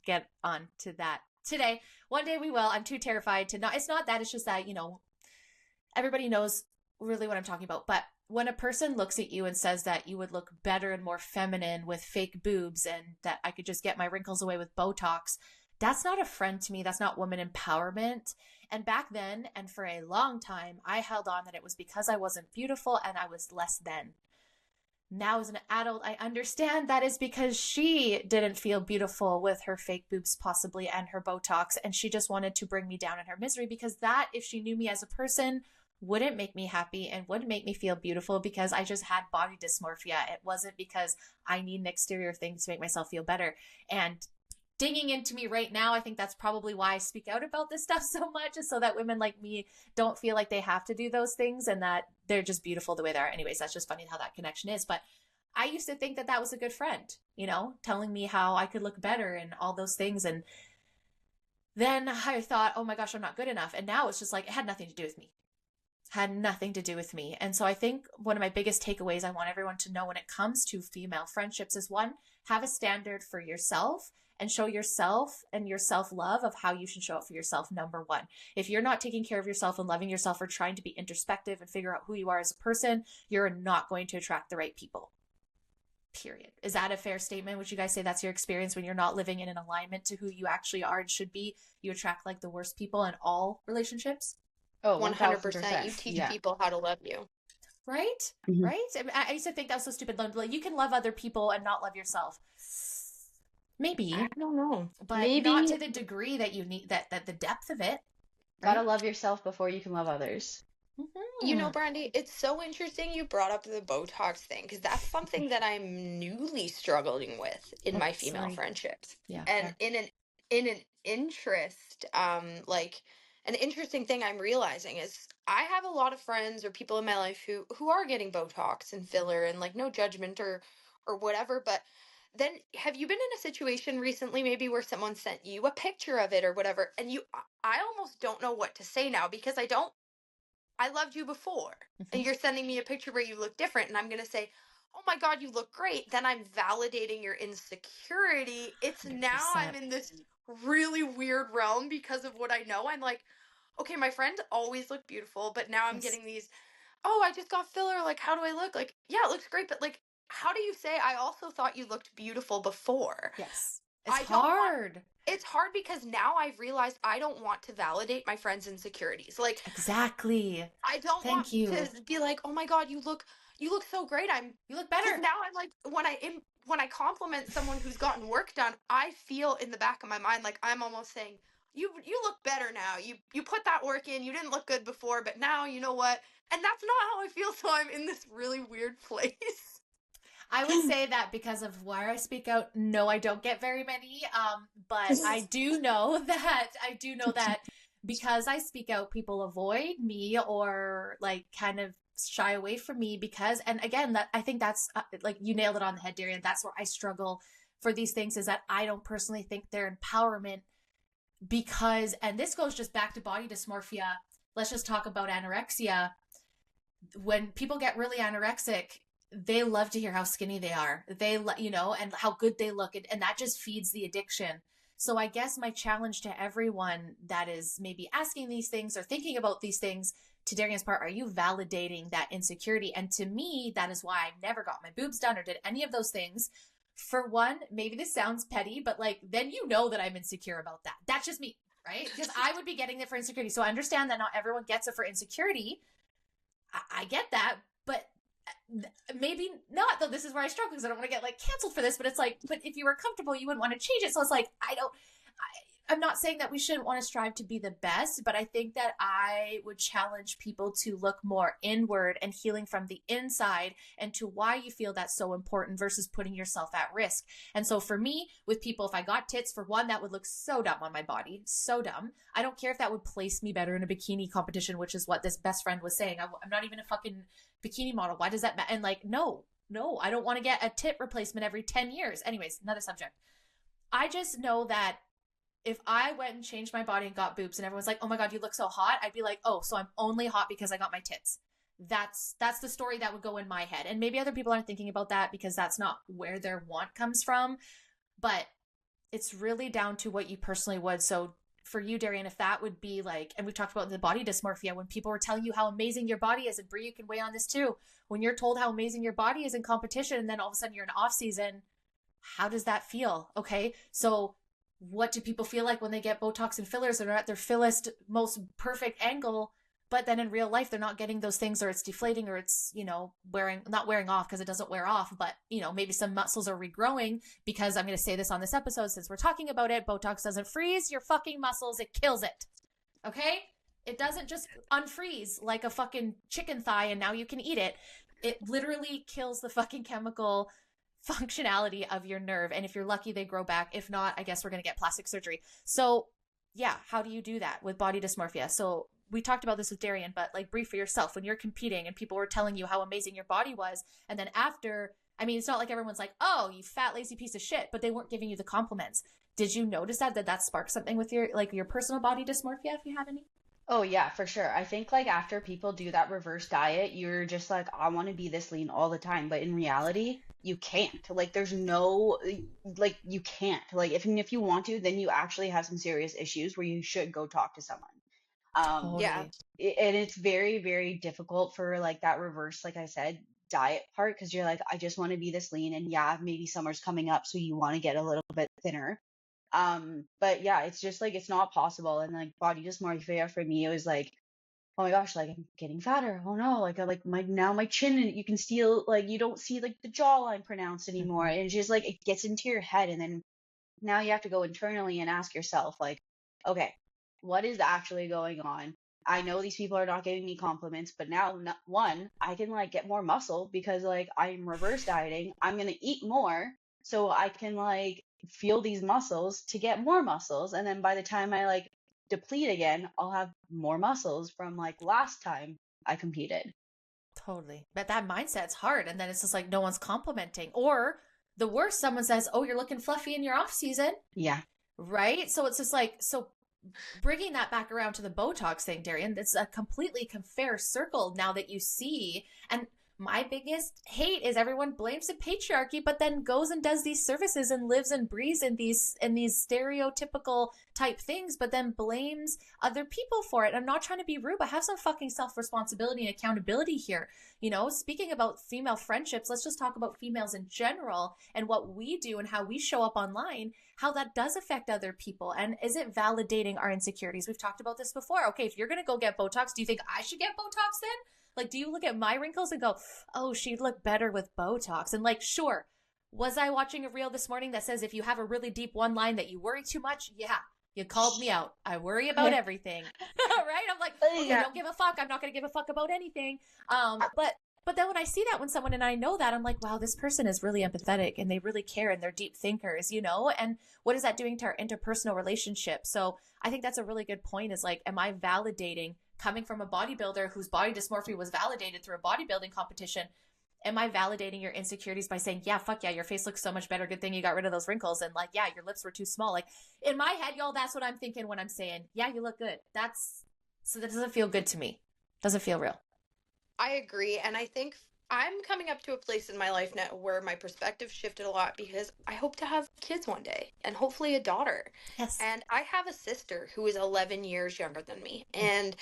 get on to that today. One day we will. I'm too terrified to not. It's not that. It's just that, everybody knows really what I'm talking about. But when a person looks at you and says that you would look better and more feminine with fake boobs and that I could just get my wrinkles away with Botox, That's not a friend to me. That's not woman empowerment. And back then, and for a long time, I held on that it was because I wasn't beautiful and I was less than. Now, as an adult, I understand that is because she didn't feel beautiful with her fake boobs, possibly, and her Botox. And she just wanted to bring me down in her misery, because that, if she knew me as a person, wouldn't make me happy and wouldn't make me feel beautiful, because I just had body dysmorphia. It wasn't because I need an exterior thing to make myself feel better. And digging into me right now, I think that's probably why I speak out about this stuff so much, is so that women like me don't feel like they have to do those things and that they're just beautiful the way they are. Anyways, that's just funny how that connection is. But I used to think that that was a good friend, you know, telling me how I could look better and all those things. And then I thought, oh my gosh, I'm not good enough. And now it's just like, it had nothing to do with me. Had nothing to do with me. And so I think one of my biggest takeaways I want everyone to know when it comes to female friendships is, one, have a standard for yourself and show yourself and your self-love of how you should show up for yourself. Number one, if you're not taking care of yourself and loving yourself or trying to be introspective and figure out who you are as a person, you're not going to attract the right people. Period. Is that a fair statement? Would you guys say that's your experience when you're not living in an alignment to who you actually are and should be? You attract like the worst people in all relationships? Oh, 100%. You 1000%. teach Yeah. people how to love you. Right? Mhm. Right? I used to think that was so stupid. Like, you can love other people and not love yourself. Maybe, I don't know. but Maybe. not to the degree that you need, that the depth of it. Gotta love yourself before you can love others. You know, Brandy, it's so interesting you brought up the Botox thing, because that's something that I'm newly struggling with in Oh, my female sorry. friendships. Yeah, And fair. in an interest, like an interesting thing I'm realizing is I have a lot of friends or people in my life who are getting Botox and filler, and like no judgment or whatever, but then have you been in a situation recently maybe where someone sent you a picture of it or whatever, and I almost don't know what to say now, because I loved you before, and you're sending me a picture where you look different, and I'm going to say, oh my God, you look great. Then I'm validating your insecurity. It's now 100%. I'm in this really weird realm because of what I know. I'm like, okay, my friends always look beautiful, but now I'm Yes. getting these, oh, I just got filler. Like, how do I look? Like, yeah, it looks great, but like, how do you say I also thought you looked beautiful before? Yes. I It's don't want- hard. It's hard because now I've realized I don't want to validate my friends' insecurities. Like, Exactly. I don't Thank want you. to be like, oh my God, you look so great. You look Because better. now I'm like, when I compliment someone who's gotten work done, I feel in the back of my mind like I'm almost saying, you look better now. You put that work in. You didn't look good before, but now you know what? And that's not how I feel. So I'm in this really weird place. I would say that because of where I speak out, no, I don't get very many. But I do know that because I speak out, people avoid me or like kind of shy away from me because, and again, that I think that's like you nailed it on the head, Darian. That's where I struggle for these things, is that I don't personally think they're empowerment, because, and this goes just back to body dysmorphia. Let's just talk about anorexia. When people get really anorexic, they love to hear how skinny they are. And how good they look. And that just feeds the addiction. So I guess my challenge to everyone that is maybe asking these things or thinking about these things, to Darian's part, are you validating that insecurity? And to me, that is why I never got my boobs done or did any of those things. For one, maybe this sounds petty, but like, then you know that I'm insecure about that. That's just me, right? Because I would be getting it for insecurity. So I understand that not everyone gets it for insecurity. I get that, but maybe not, though. This is where I struggle because I don't want to get like canceled for this, but it's like, but if you were comfortable, you wouldn't want to change it. So it's like, I'm not saying that we shouldn't want to strive to be the best, but I think that I would challenge people to look more inward and healing from the inside, and to why you feel that's so important versus putting yourself at risk. And so for me, with people, if I got tits, for one, that would look so dumb on my body, so dumb. I don't care if that would place me better in a bikini competition, which is what this best friend was saying. I'm not even a fucking bikini model. Why does that matter? And like, no, I don't want to get a tit replacement every 10 years. Anyways, another subject. I just know that if I went and changed my body and got boobs and everyone's like, oh my God, you look so hot, I'd be like, oh, so I'm only hot because I got my tits. That's the story that would go in my head. And maybe other people aren't thinking about that because that's not where their want comes from. But it's really down to what you personally would. So for you, Darian, if that would be like, and we've talked about the body dysmorphia, when people were telling you how amazing your body is, and Brie, you can weigh on this too. When you're told how amazing your body is in competition, and then all of a sudden you're in off season, how does that feel? Okay. So what do people feel like when they get Botox and fillers and are at their fillest, most perfect angle? But then in real life, they're not getting those things, or it's deflating, or it's, not wearing off because it doesn't wear off. But, maybe some muscles are regrowing because I'm going to say this on this episode since we're talking about it. Botox doesn't freeze your fucking muscles. It kills it. Okay? It doesn't just unfreeze like a fucking chicken thigh and now you can eat it. It literally kills the fucking chemical functionality of your nerve. And if you're lucky, they grow back. If not, I guess we're going to get plastic surgery. So, yeah, how do you do that with body dysmorphia? So, we talked about this with Darian, but like Brie, for yourself, when you're competing and people were telling you how amazing your body was, and then after, I mean, it's not like everyone's like, oh, you fat, lazy piece of shit, but they weren't giving you the compliments. Did you notice that? Did that spark something with your personal body dysmorphia, if you have any? Oh yeah, for sure. I think like after people do that reverse diet, you're just like, I want to be this lean all the time. But in reality, you can't. Like there's no like you can't. Like if you want to, then you actually have some serious issues where you should go talk to someone. Yeah. Totally. And it's very, very difficult for like that reverse, like I said, diet part because you're like, I just want to be this lean. And yeah, maybe summer's coming up, so you want to get a little bit thinner. But yeah, it's just like it's not possible. And like body dysmorphia for me, it was like, oh my gosh, like I'm getting fatter. Oh no, like I like my chin, you can still like you don't see like the jawline pronounced anymore. Mm-hmm. And it's just like it gets into your head, and then now you have to go internally and ask yourself, like, okay, what is actually going on? I know these people are not giving me compliments, but now, one, I can like get more muscle because like I'm reverse dieting. I'm going to eat more so I can like feel these muscles to get more muscles. And then by the time I like deplete again, I'll have more muscles from like last time I competed. Totally. But that mindset's hard. And then it's just like no one's complimenting. Or the worst, someone says, oh, you're looking fluffy in your off season. Yeah. Right? So it's just like, so bringing that back around to the Botox thing, Darian, it's a completely fair circle now that you see. And my biggest hate is everyone blames the patriarchy, but then goes and does these services and lives and breathes in these stereotypical type things, but then blames other people for it. I'm not trying to be rude, but have some fucking self-responsibility and accountability here. Speaking about female friendships, let's just talk about females in general and what we do and how we show up online, how that does affect other people. And is it validating our insecurities? We've talked about this before. Okay, if you're going to go get Botox, do you think I should get Botox then? Like, do you look at my wrinkles and go, oh, she'd look better with Botox? And like, sure, was I watching a reel this morning that says if you have a really deep one line that you worry too much? Yeah, you called me out. I worry about everything. Right? I'm like, okay, Yeah. don't give a fuck. I'm not going to give a fuck about anything. But then when I see that when someone and I know that, I'm like, wow, this person is really empathetic and they really care and they're deep thinkers, And what is that doing to our interpersonal relationship? So I think that's a really good point is like, am I validating coming from a bodybuilder whose body dysmorphia was validated through a bodybuilding competition? Am I validating your insecurities by saying, yeah, fuck yeah, your face looks so much better. Good thing you got rid of those wrinkles. And like, yeah, your lips were too small. Like in my head, y'all, that's what I'm thinking when I'm saying, yeah, you look good. So that doesn't feel good to me. Doesn't feel real. I agree. And I think I'm coming up to a place in my life now where my perspective shifted a lot because I hope to have kids one day and hopefully a daughter. Yes. And I have a sister who is 11 years younger than me. And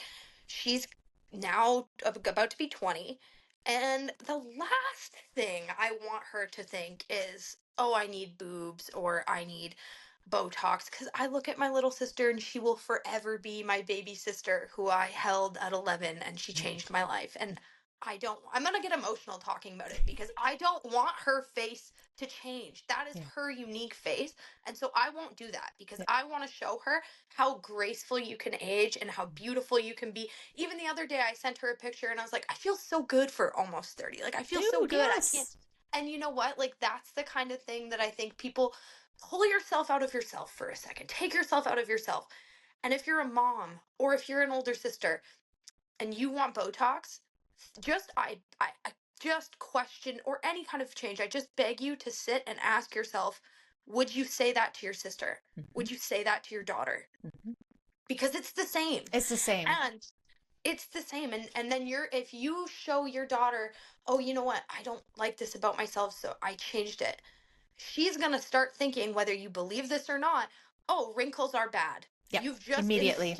she's now about to be 20. And the last thing I want her to think is, oh, I need boobs or I need Botox. Because I look at my little sister and she will forever be my baby sister who I held at 11 and she changed my life. And I'm going to get emotional talking about it because I don't want her face to change. That is her unique face. And so I won't do that because I want to show her how graceful you can age and how beautiful you can be. Even the other day, I sent her a picture and I was like, I feel so good for almost 30. Like, I feel so Dude, good. yes. I can't. And you know what? Like, that's the kind of thing that I think people pull yourself out of yourself for a second. Take yourself out of yourself. And if you're a mom or if you're an older sister and you want Botox, I just question or any kind of change. I just beg you to sit and ask yourself, would you say that to your sister? Mm-hmm. Would you say that to your daughter? Mm-hmm. Because it's the same. It's the same. And it's the same. And then if you show your daughter, oh, you know what? I don't like this about myself, so I changed it. She's going to start thinking, whether you believe this or not, oh, wrinkles are bad. Yep. You've just immediately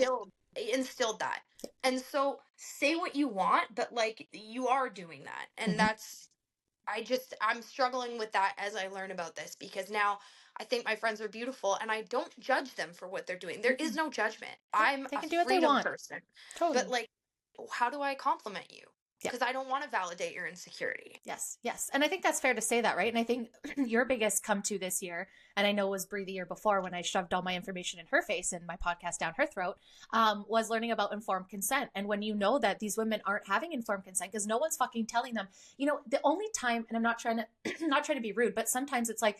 instilled that. And so say what you want, but like you are doing that. And I'm struggling with that as I learn about this because now I think my friends are beautiful, and I don't judge them for what they're doing. There is no judgment. Yeah, I'm they a can do what they freedom want. person. Totally. But like, how do I compliment you? Yeah. Because I don't want to validate your insecurity. Yes, yes. And I think that's fair to say that, right? And I think your biggest come to this year, and I know was Brie the year before when I shoved all my information in her face and my podcast down her throat, was learning about informed consent. And when you know that these women aren't having informed consent because no one's fucking telling them, you know, the only time, and I'm not trying to, not trying to be rude, but sometimes it's like,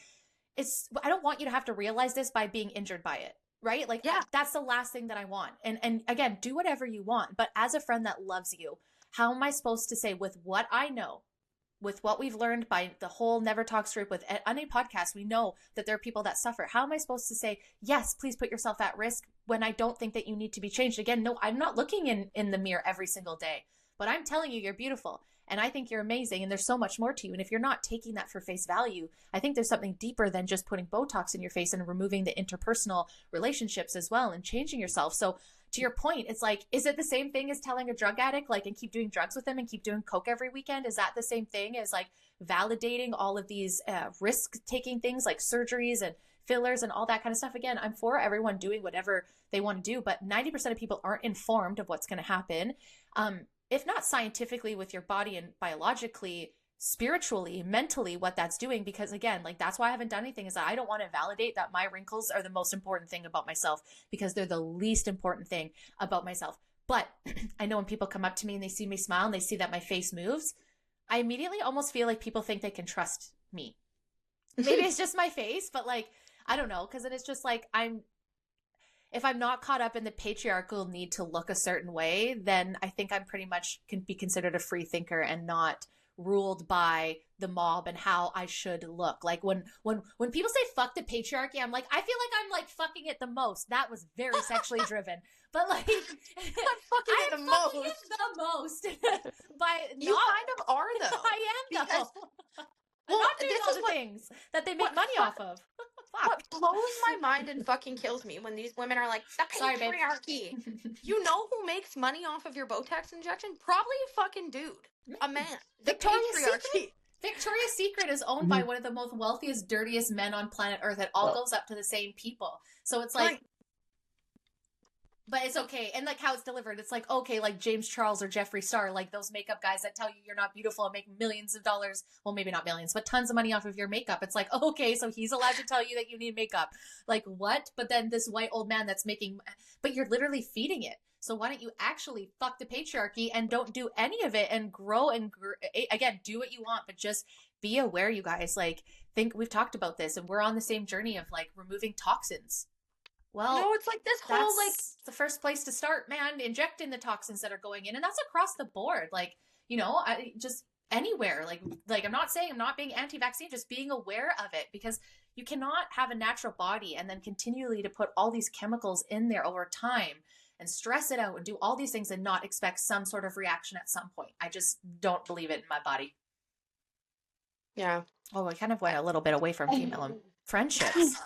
I don't want you to have to realize this by being injured by it. Right? Like, Yeah. that's the last thing that I want. And again, do whatever you want. But as a friend that loves you, how am I supposed to say, with what I know, with what we've learned by the whole Never Talks group, with any podcast, we know that there are people that suffer. How am I supposed to say, yes, please put yourself at risk when I don't think that you need to be changed? Again, no, I'm not looking in the mirror every single day, but I'm telling you, you're beautiful. And I think you're amazing. And there's so much more to you. And if you're not taking that for face value, I think there's something deeper than just putting Botox in your face and removing the interpersonal relationships as well and changing yourself. So to your point, it's like, is it the same thing as telling a drug addict, like, and keep doing drugs with them and keep doing coke every weekend? Is that the same thing as like validating all of these risk-taking things like surgeries and fillers and all that kind of stuff? Again, I'm for everyone doing whatever they want to do, but 90% of people aren't informed of what's going to happen. If not scientifically with your body and biologically, spiritually, mentally, what that's doing. Because again, like, that's why I haven't done anything, is that I don't want to validate that my wrinkles are the most important thing about myself, because they're the least important thing about myself. But I know when people come up to me and they see me smile and they see that my face moves, I immediately almost feel like people think they can trust me. Maybe it's just my face, but like, I don't know. Cause then it's just like, if I'm not caught up in the patriarchal need to look a certain way, then I think I'm pretty much can be considered a free thinker and not ruled by the mob and how I should look. Like when people say fuck the patriarchy, I'm like, I feel like I'm like fucking it the most. That was very sexually driven. But like, I'm fucking it the most. You kind of are though. I am because, though. I'm not doing all the things that they make money off of. What blows my mind and fucking kills me when these women are like, the patriarchy. You know who makes money off of your Botox injection? Probably a fucking dude. A man. The patriarchy. Victoria's Secret is owned by one of the most wealthiest, dirtiest men on planet Earth. It all goes up to the same people. So it's like, but it's okay. And like how it's delivered, it's like, okay, like James Charles or Jeffree Star, like those makeup guys that tell you you're not beautiful and make millions of dollars. Well, maybe not millions, but tons of money off of your makeup. It's like, okay, so he's allowed to tell you that you need makeup. Like, what? But then this white old man that's making, but you're literally feeding it. So why don't you actually fuck the patriarchy and don't do any of it and grow and again, do what you want, but just be aware, you guys. Like, we've talked about this and we're on the same journey of like removing toxins. Well, no, it's like this whole like the first place to start, man, injecting the toxins that are going in. And that's across the board. Like, you know, I just anywhere, like I'm not saying I'm not being anti-vaccine, just being aware of it, because you cannot have a natural body and then continually to put all these chemicals in there over time and stress it out and do all these things and not expect some sort of reaction at some point. I just don't believe it in my body. Yeah. Oh, I kind of went a little bit away from female friendships.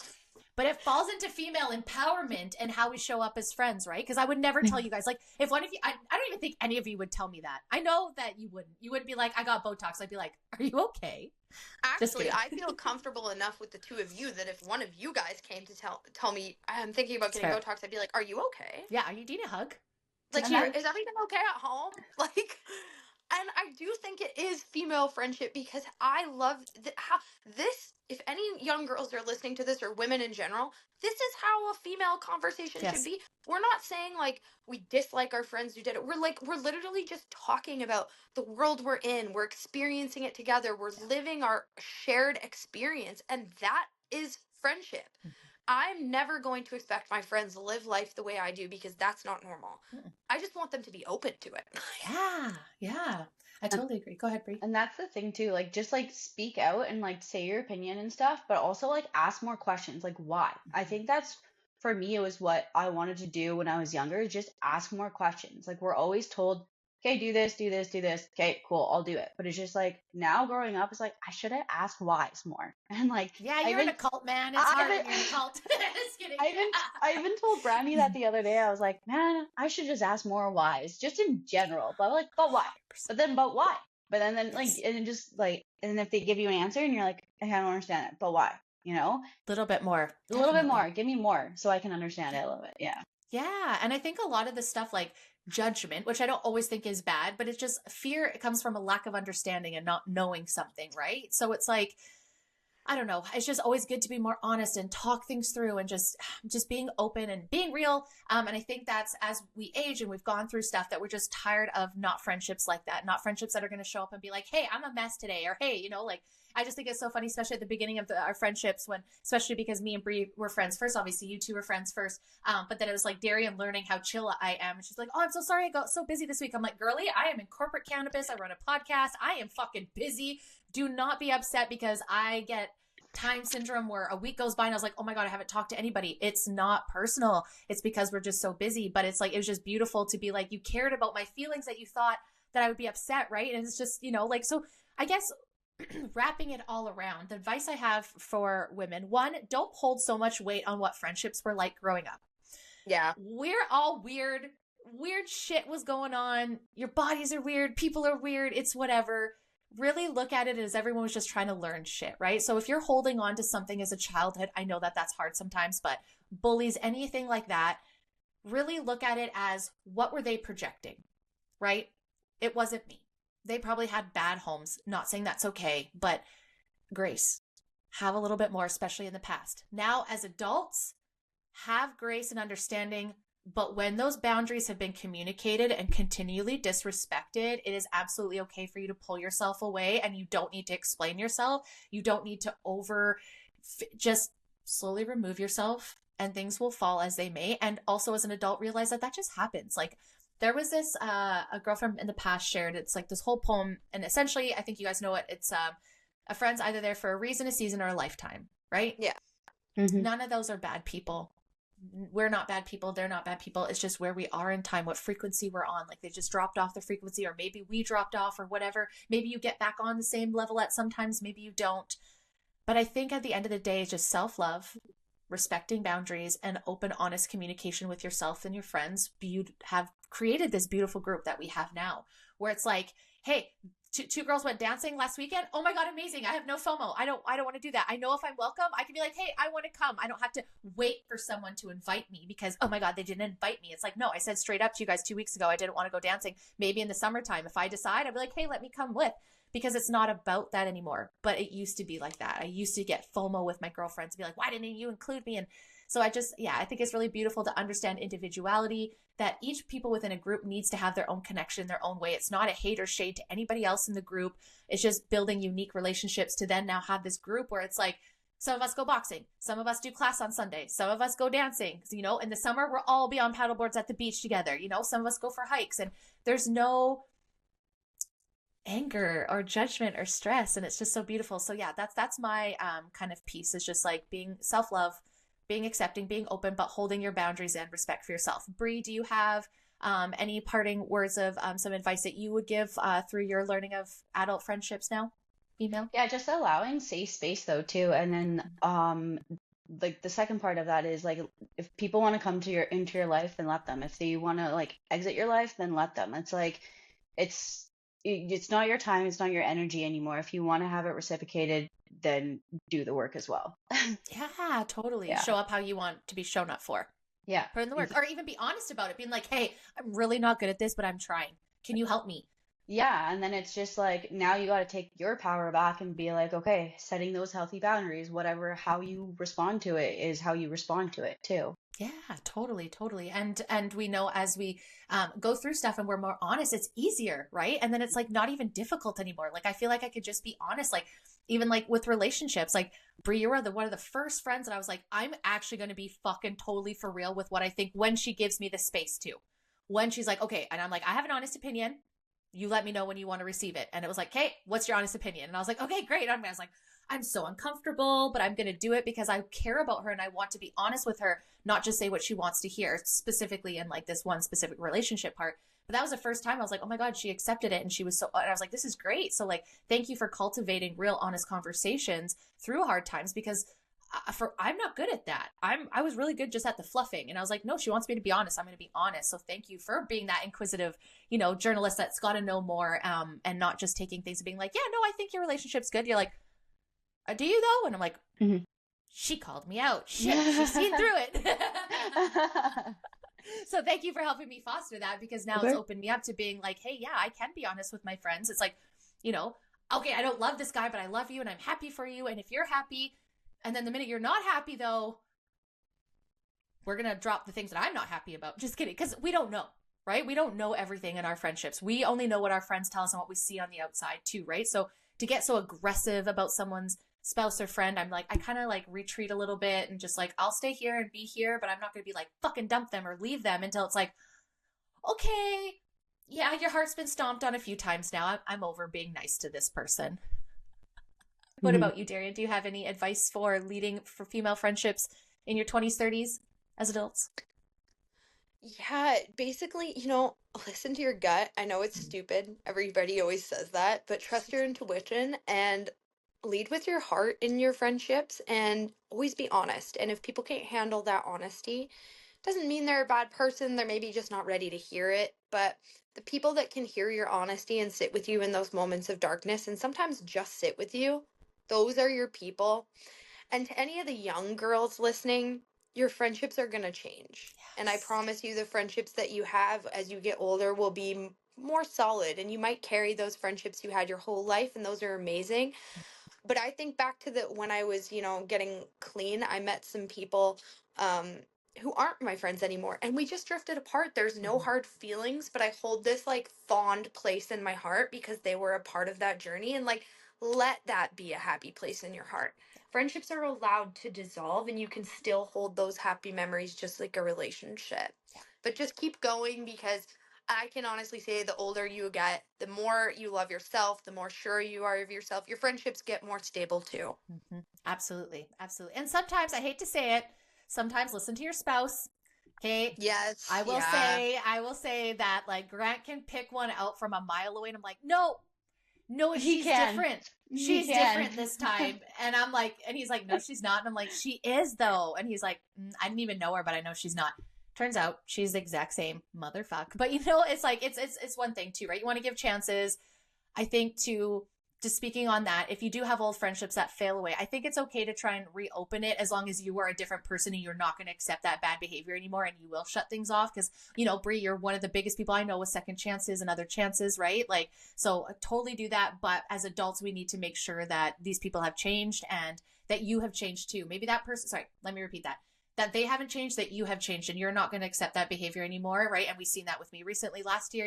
But it falls into female empowerment and how we show up as friends, right? Because I would never tell you guys, like, if one of you, I don't even think any of you would tell me that. I know that you wouldn't. You wouldn't be like, I got Botox. I'd be like, are you okay? Actually, I feel comfortable enough with the two of you that if one of you guys came to tell me I'm thinking about getting Botox, I'd be like, are you okay? Yeah, are you need a hug? Like, is everything okay at home? Like, and I do think it is female friendship, because I love how this, if any young girls are listening to this or women in general, this is how a female conversation should be. We're not saying like we dislike our friends who did it. We're literally just talking about the world we're in. We're experiencing it together. We're living our shared experience. And that is friendship. I'm never going to expect my friends to live life the way I do, because that's not normal. I just want them to be open to it. Yeah. I totally agree. Go ahead, Brie. And that's the thing too, like just like speak out and like say your opinion and stuff, but also like ask more questions, like why. I think that's, for me, it was what I wanted to do when I was younger, just ask more questions. Like we're always told, okay, do this, do this, do this. Okay, cool, I'll do it. But it's just like now growing up, it's like I should have asked whys more. And like, yeah, you're in a cult, man. It's hard when you're in a cult. Just kidding. I even told Brandy that the other day. I was like, man, I should just ask more whys, just in general. But like, but why? But why? But then like, and then just like, and if they give you an answer and you're like, I don't understand it, but why? you know? A little bit more. A little bit Definitely. more. Give me more so I can understand it a little bit. Yeah. Yeah. And I think a lot of the stuff like judgment, which I don't always think is bad, but it's just fear. It comes from a lack of understanding and not knowing something, right? So it's like, I don't know. It's just always good to be more honest and talk things through and just being open and being real. And I think that's as we age and we've gone through stuff that we're just tired of not friendships like that, not friendships that are going to show up and be like, hey, I'm a mess today. Or, hey, like, I just think it's so funny, especially at the beginning of our friendships when, especially because me and Brie were friends first. Obviously, you two were friends first. But then it was like Darian learning how chill I am. And she's like, oh, I'm so sorry. I got so busy this week. I'm like, girly, I am in corporate cannabis. I run a podcast. I am fucking busy. Do not be upset because I get time syndrome where a week goes by and I was like, oh my God, I haven't talked to anybody. It's not personal. It's because we're just so busy. But it's like, it was just beautiful to be like, you cared about my feelings that you thought that I would be upset, right? And it's just, like, so I guess wrapping it all around, the advice I have for women, one, don't hold so much weight on what friendships were like growing up. Yeah. We're all weird. Weird shit was going on. Your bodies are weird. People are weird. It's whatever. Really look at it as everyone was just trying to learn shit, right? So if you're holding on to something as a childhood, I know that that's hard sometimes, but bullies, anything like that, really look at it as what were they projecting, right? It wasn't me. They probably had bad homes. Not saying that's okay, but grace. Have a little bit more, especially in the past. Now, as adults, have grace and understanding. But when those boundaries have been communicated and continually disrespected, it is absolutely okay for you to pull yourself away and you don't need to explain yourself. You don't need to just slowly remove yourself and things will fall as they may. And also as an adult, realize that just happens. Like there was this, a girlfriend in the past shared, it's like this whole poem. And essentially, I think you guys know it. It's a friend's either there for a reason, a season, or a lifetime, right? Yeah. Mm-hmm. None of those are bad people. We're not bad people. They're not bad people. It's just where we are in time, what frequency we're on. Like they just dropped off the frequency, or maybe we dropped off or whatever. Maybe you get back on the same level at sometimes, maybe you don't. But I think at the end of the day, it's just self-love, respecting boundaries, and open, honest communication with yourself and your friends. You have created this beautiful group that we have now, where it's like, hey, two girls went dancing last weekend. Oh my God, amazing. I have no FOMO. I don't want to do that. I know if I'm welcome, I can be like, hey, I want to come. I don't have to wait for someone to invite me because, oh my God, they didn't invite me. It's like, no, I said straight up to you guys 2 weeks ago, I didn't want to go dancing. Maybe in the summertime, if I decide, I'd be like, hey, let me come with, because it's not about that anymore. But it used to be like that. I used to get FOMO with my girlfriends, be like, why didn't you include me? And so I think it's really beautiful to understand individuality, that each people within a group needs to have their own connection, their own way. It's not a hate or shade to anybody else in the group. It's just building unique relationships to then now have this group where it's like, some of us go boxing, some of us do class on Sunday, some of us go dancing, in the summer, we'll all be on paddle boards at the beach together, some of us go for hikes, and there's no anger or judgment or stress. And it's just so beautiful. So yeah, that's my kind of piece, is just like being self-love, being accepting, being open, but holding your boundaries and respect for yourself. Brie, do you have any parting words of some advice that you would give through your learning of adult friendships now, female? Yeah, just allowing safe space though too. And then like the second part of that is like, if people want to come to into your life, then let them. If they want to like exit your life, then let them. It's like it's not your time, it's not your energy anymore. If you want to have it reciprocated, then do the work as well. Yeah, totally. Yeah. Show up how you want to be shown up for. Yeah. Put in the work. Or even be honest about it, being like, hey, I'm really not good at this, but I'm trying. Can you help me? Yeah, and then it's just like, now you got to take your power back and be like, okay, setting those healthy boundaries, whatever, how you respond to it is how you respond to it too. Yeah, totally. And we know as we go through stuff and we're more honest, it's easier, right? And then it's like not even difficult anymore. Like I feel like I could just be honest, like even like with relationships, like Brie, you were one of the first friends that I was like, I'm actually going to be fucking totally for real with what I think when she gives me the space to. When she's like, okay, and I'm like, I have an honest opinion. You let me know when you want to receive it. And it was like, hey, what's your honest opinion? And I was like, okay, great. I was like, I'm so uncomfortable, but I'm going to do it because I care about her and I want to be honest with her, not just say what she wants to hear, specifically in like this one specific relationship part. But that was the first time I was like, oh my God, she accepted it. And she was and I was like, this is great. So like, thank you for cultivating real honest conversations through hard times, because I'm not good at that. I was really good just at the fluffing. And I was like, no, she wants me to be honest. I'm going to be honest. So thank you for being that inquisitive, journalist that's got to know more, and not just taking things and being like, yeah, no, I think your relationship's good. You're like, do you though? And I'm like, she called me out. Shit, she's seen through it. So thank you for helping me foster that, because now it's opened me up to being like, hey, yeah, I can be honest with my friends. It's like, you know, okay, I don't love this guy, but I love you and I'm happy for you. And if you're happy, and then the minute you're not happy, though, we're going to drop the things that I'm not happy about. Just kidding. Because we don't know, right? We don't know everything in our friendships. We only know what our friends tell us and what we see on the outside too, right? So to get so aggressive about someone's spouse or friend, I'm like, I kind of like retreat a little bit and just like, I'll stay here and be here, but I'm not going to be like fucking dump them or leave them until it's like, okay, yeah, your heart's been stomped on a few times now. I'm over being nice to this person. What about you, Darian? Do you have any advice for leading for female friendships in your 20s, 30s as adults? Yeah, basically, listen to your gut. I know it's stupid. Everybody always says that, but trust your intuition and lead with your heart in your friendships and always be honest. And if people can't handle that honesty, doesn't mean they're a bad person. They're maybe just not ready to hear it. But the people that can hear your honesty and sit with you in those moments of darkness and sometimes just sit with you, those are your people. And to any of the young girls listening, your friendships are going to change. And I promise you, the friendships that you have as you get older will be more solid. And you might carry those friendships you had your whole life, and those are amazing. But I think back to when I was, getting clean, I met some people who aren't my friends anymore. And we just drifted apart. There's no hard feelings, but I hold this like fond place in my heart because they were a part of that journey. And like, let that be a happy place in your heart. Friendships are allowed to dissolve and you can still hold those happy memories just like a relationship. But just keep going, because I can honestly say the older you get, the more you love yourself, the more sure you are of yourself. Your friendships get more stable too. Absolutely. Absolutely. And sometimes, I hate to say it, sometimes listen to your spouse. Okay. Yes. I will say that like Grant can pick one out from a mile away and I'm like, no, she's different. She's different this time. And I'm like, and he's like, no, she's not. And I'm like, she is though. And he's like, I didn't even know her, but I know she's not. Turns out she's the exact same motherfucker. But it's like, it's one thing too, right? You want to give chances. I think to just speaking on that, if you do have old friendships that fail away, I think it's okay to try and reopen it as long as you are a different person and you're not going to accept that bad behavior anymore and you will shut things off. Because, Brie, you're one of the biggest people I know with second chances and other chances, right? Like, so totally do that. But as adults, we need to make sure that these people have changed and that you have changed too. Maybe that person, sorry, let me repeat that they haven't changed, that you have changed and you're not going to accept that behavior anymore, right? And we've seen that with me recently last year,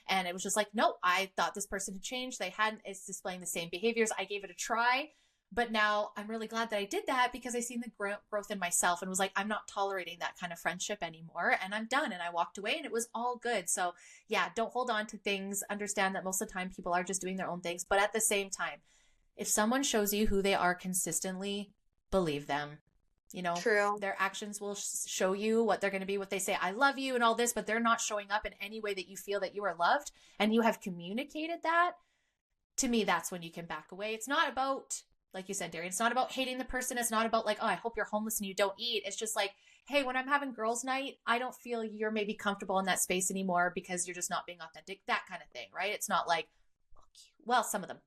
and it was just like, no, I thought this person had changed. They hadn't. It's displaying the same behaviors. I gave it a try, but now I'm really glad that I did that because I seen the growth in myself and was like, I'm not tolerating that kind of friendship anymore and I'm done. And I walked away and it was all good. So yeah, don't hold on to things. Understand that most of the time people are just doing their own things. But at the same time, if someone shows you who they are consistently, believe them. True. Their actions will show you what they're going to be, what they say, I love you and all this, but they're not showing up in any way that you feel that you are loved and you have communicated that. To me, that's when you can back away. It's not about, like you said, Darian, it's not about hating the person. It's not about like, oh, I hope you're homeless and you don't eat. It's just like, hey, when I'm having girls' night, I don't feel you're maybe comfortable in that space anymore because you're just not being authentic, that kind of thing, right? It's not like, well, some of them.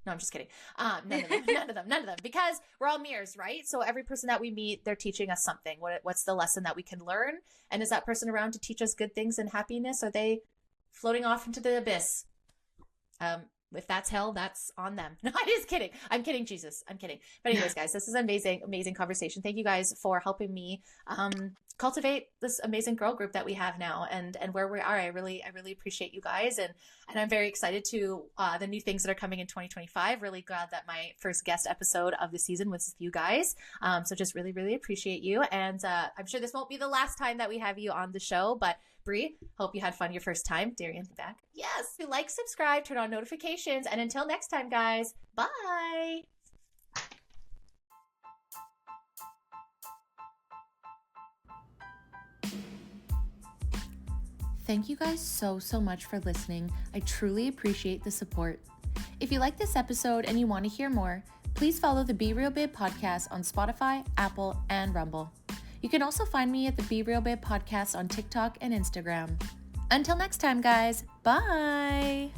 No, I'm just kidding. None of them, because we're all mirrors, right? So every person that we meet, they're teaching us something. What's the lesson that we can learn? And is that person around to teach us good things and happiness? Are they floating off into the abyss? If that's hell, that's on them. No, I'm just kidding. I'm kidding, Jesus. I'm kidding. But anyways, guys, this is an amazing conversation. Thank you guys for helping me cultivate this amazing girl group that we have now and where we are. I really appreciate you guys. And I'm very excited to the new things that are coming in 2025. Really glad that my first guest episode of the season was with you guys. So just really appreciate you. And I'm sure this won't be the last time that we have you on the show, but Brie, hope you had fun your first time. Darian, back. Yes. Like, subscribe, turn on notifications. And until next time, guys, bye. Thank you guys so much for listening. I truly appreciate the support. If you like this episode and you want to hear more, please follow the Be Real Babe podcast on Spotify, Apple, and Rumble. You can also find me at the Be Real Babe podcast on TikTok and Instagram. Until next time, guys. Bye.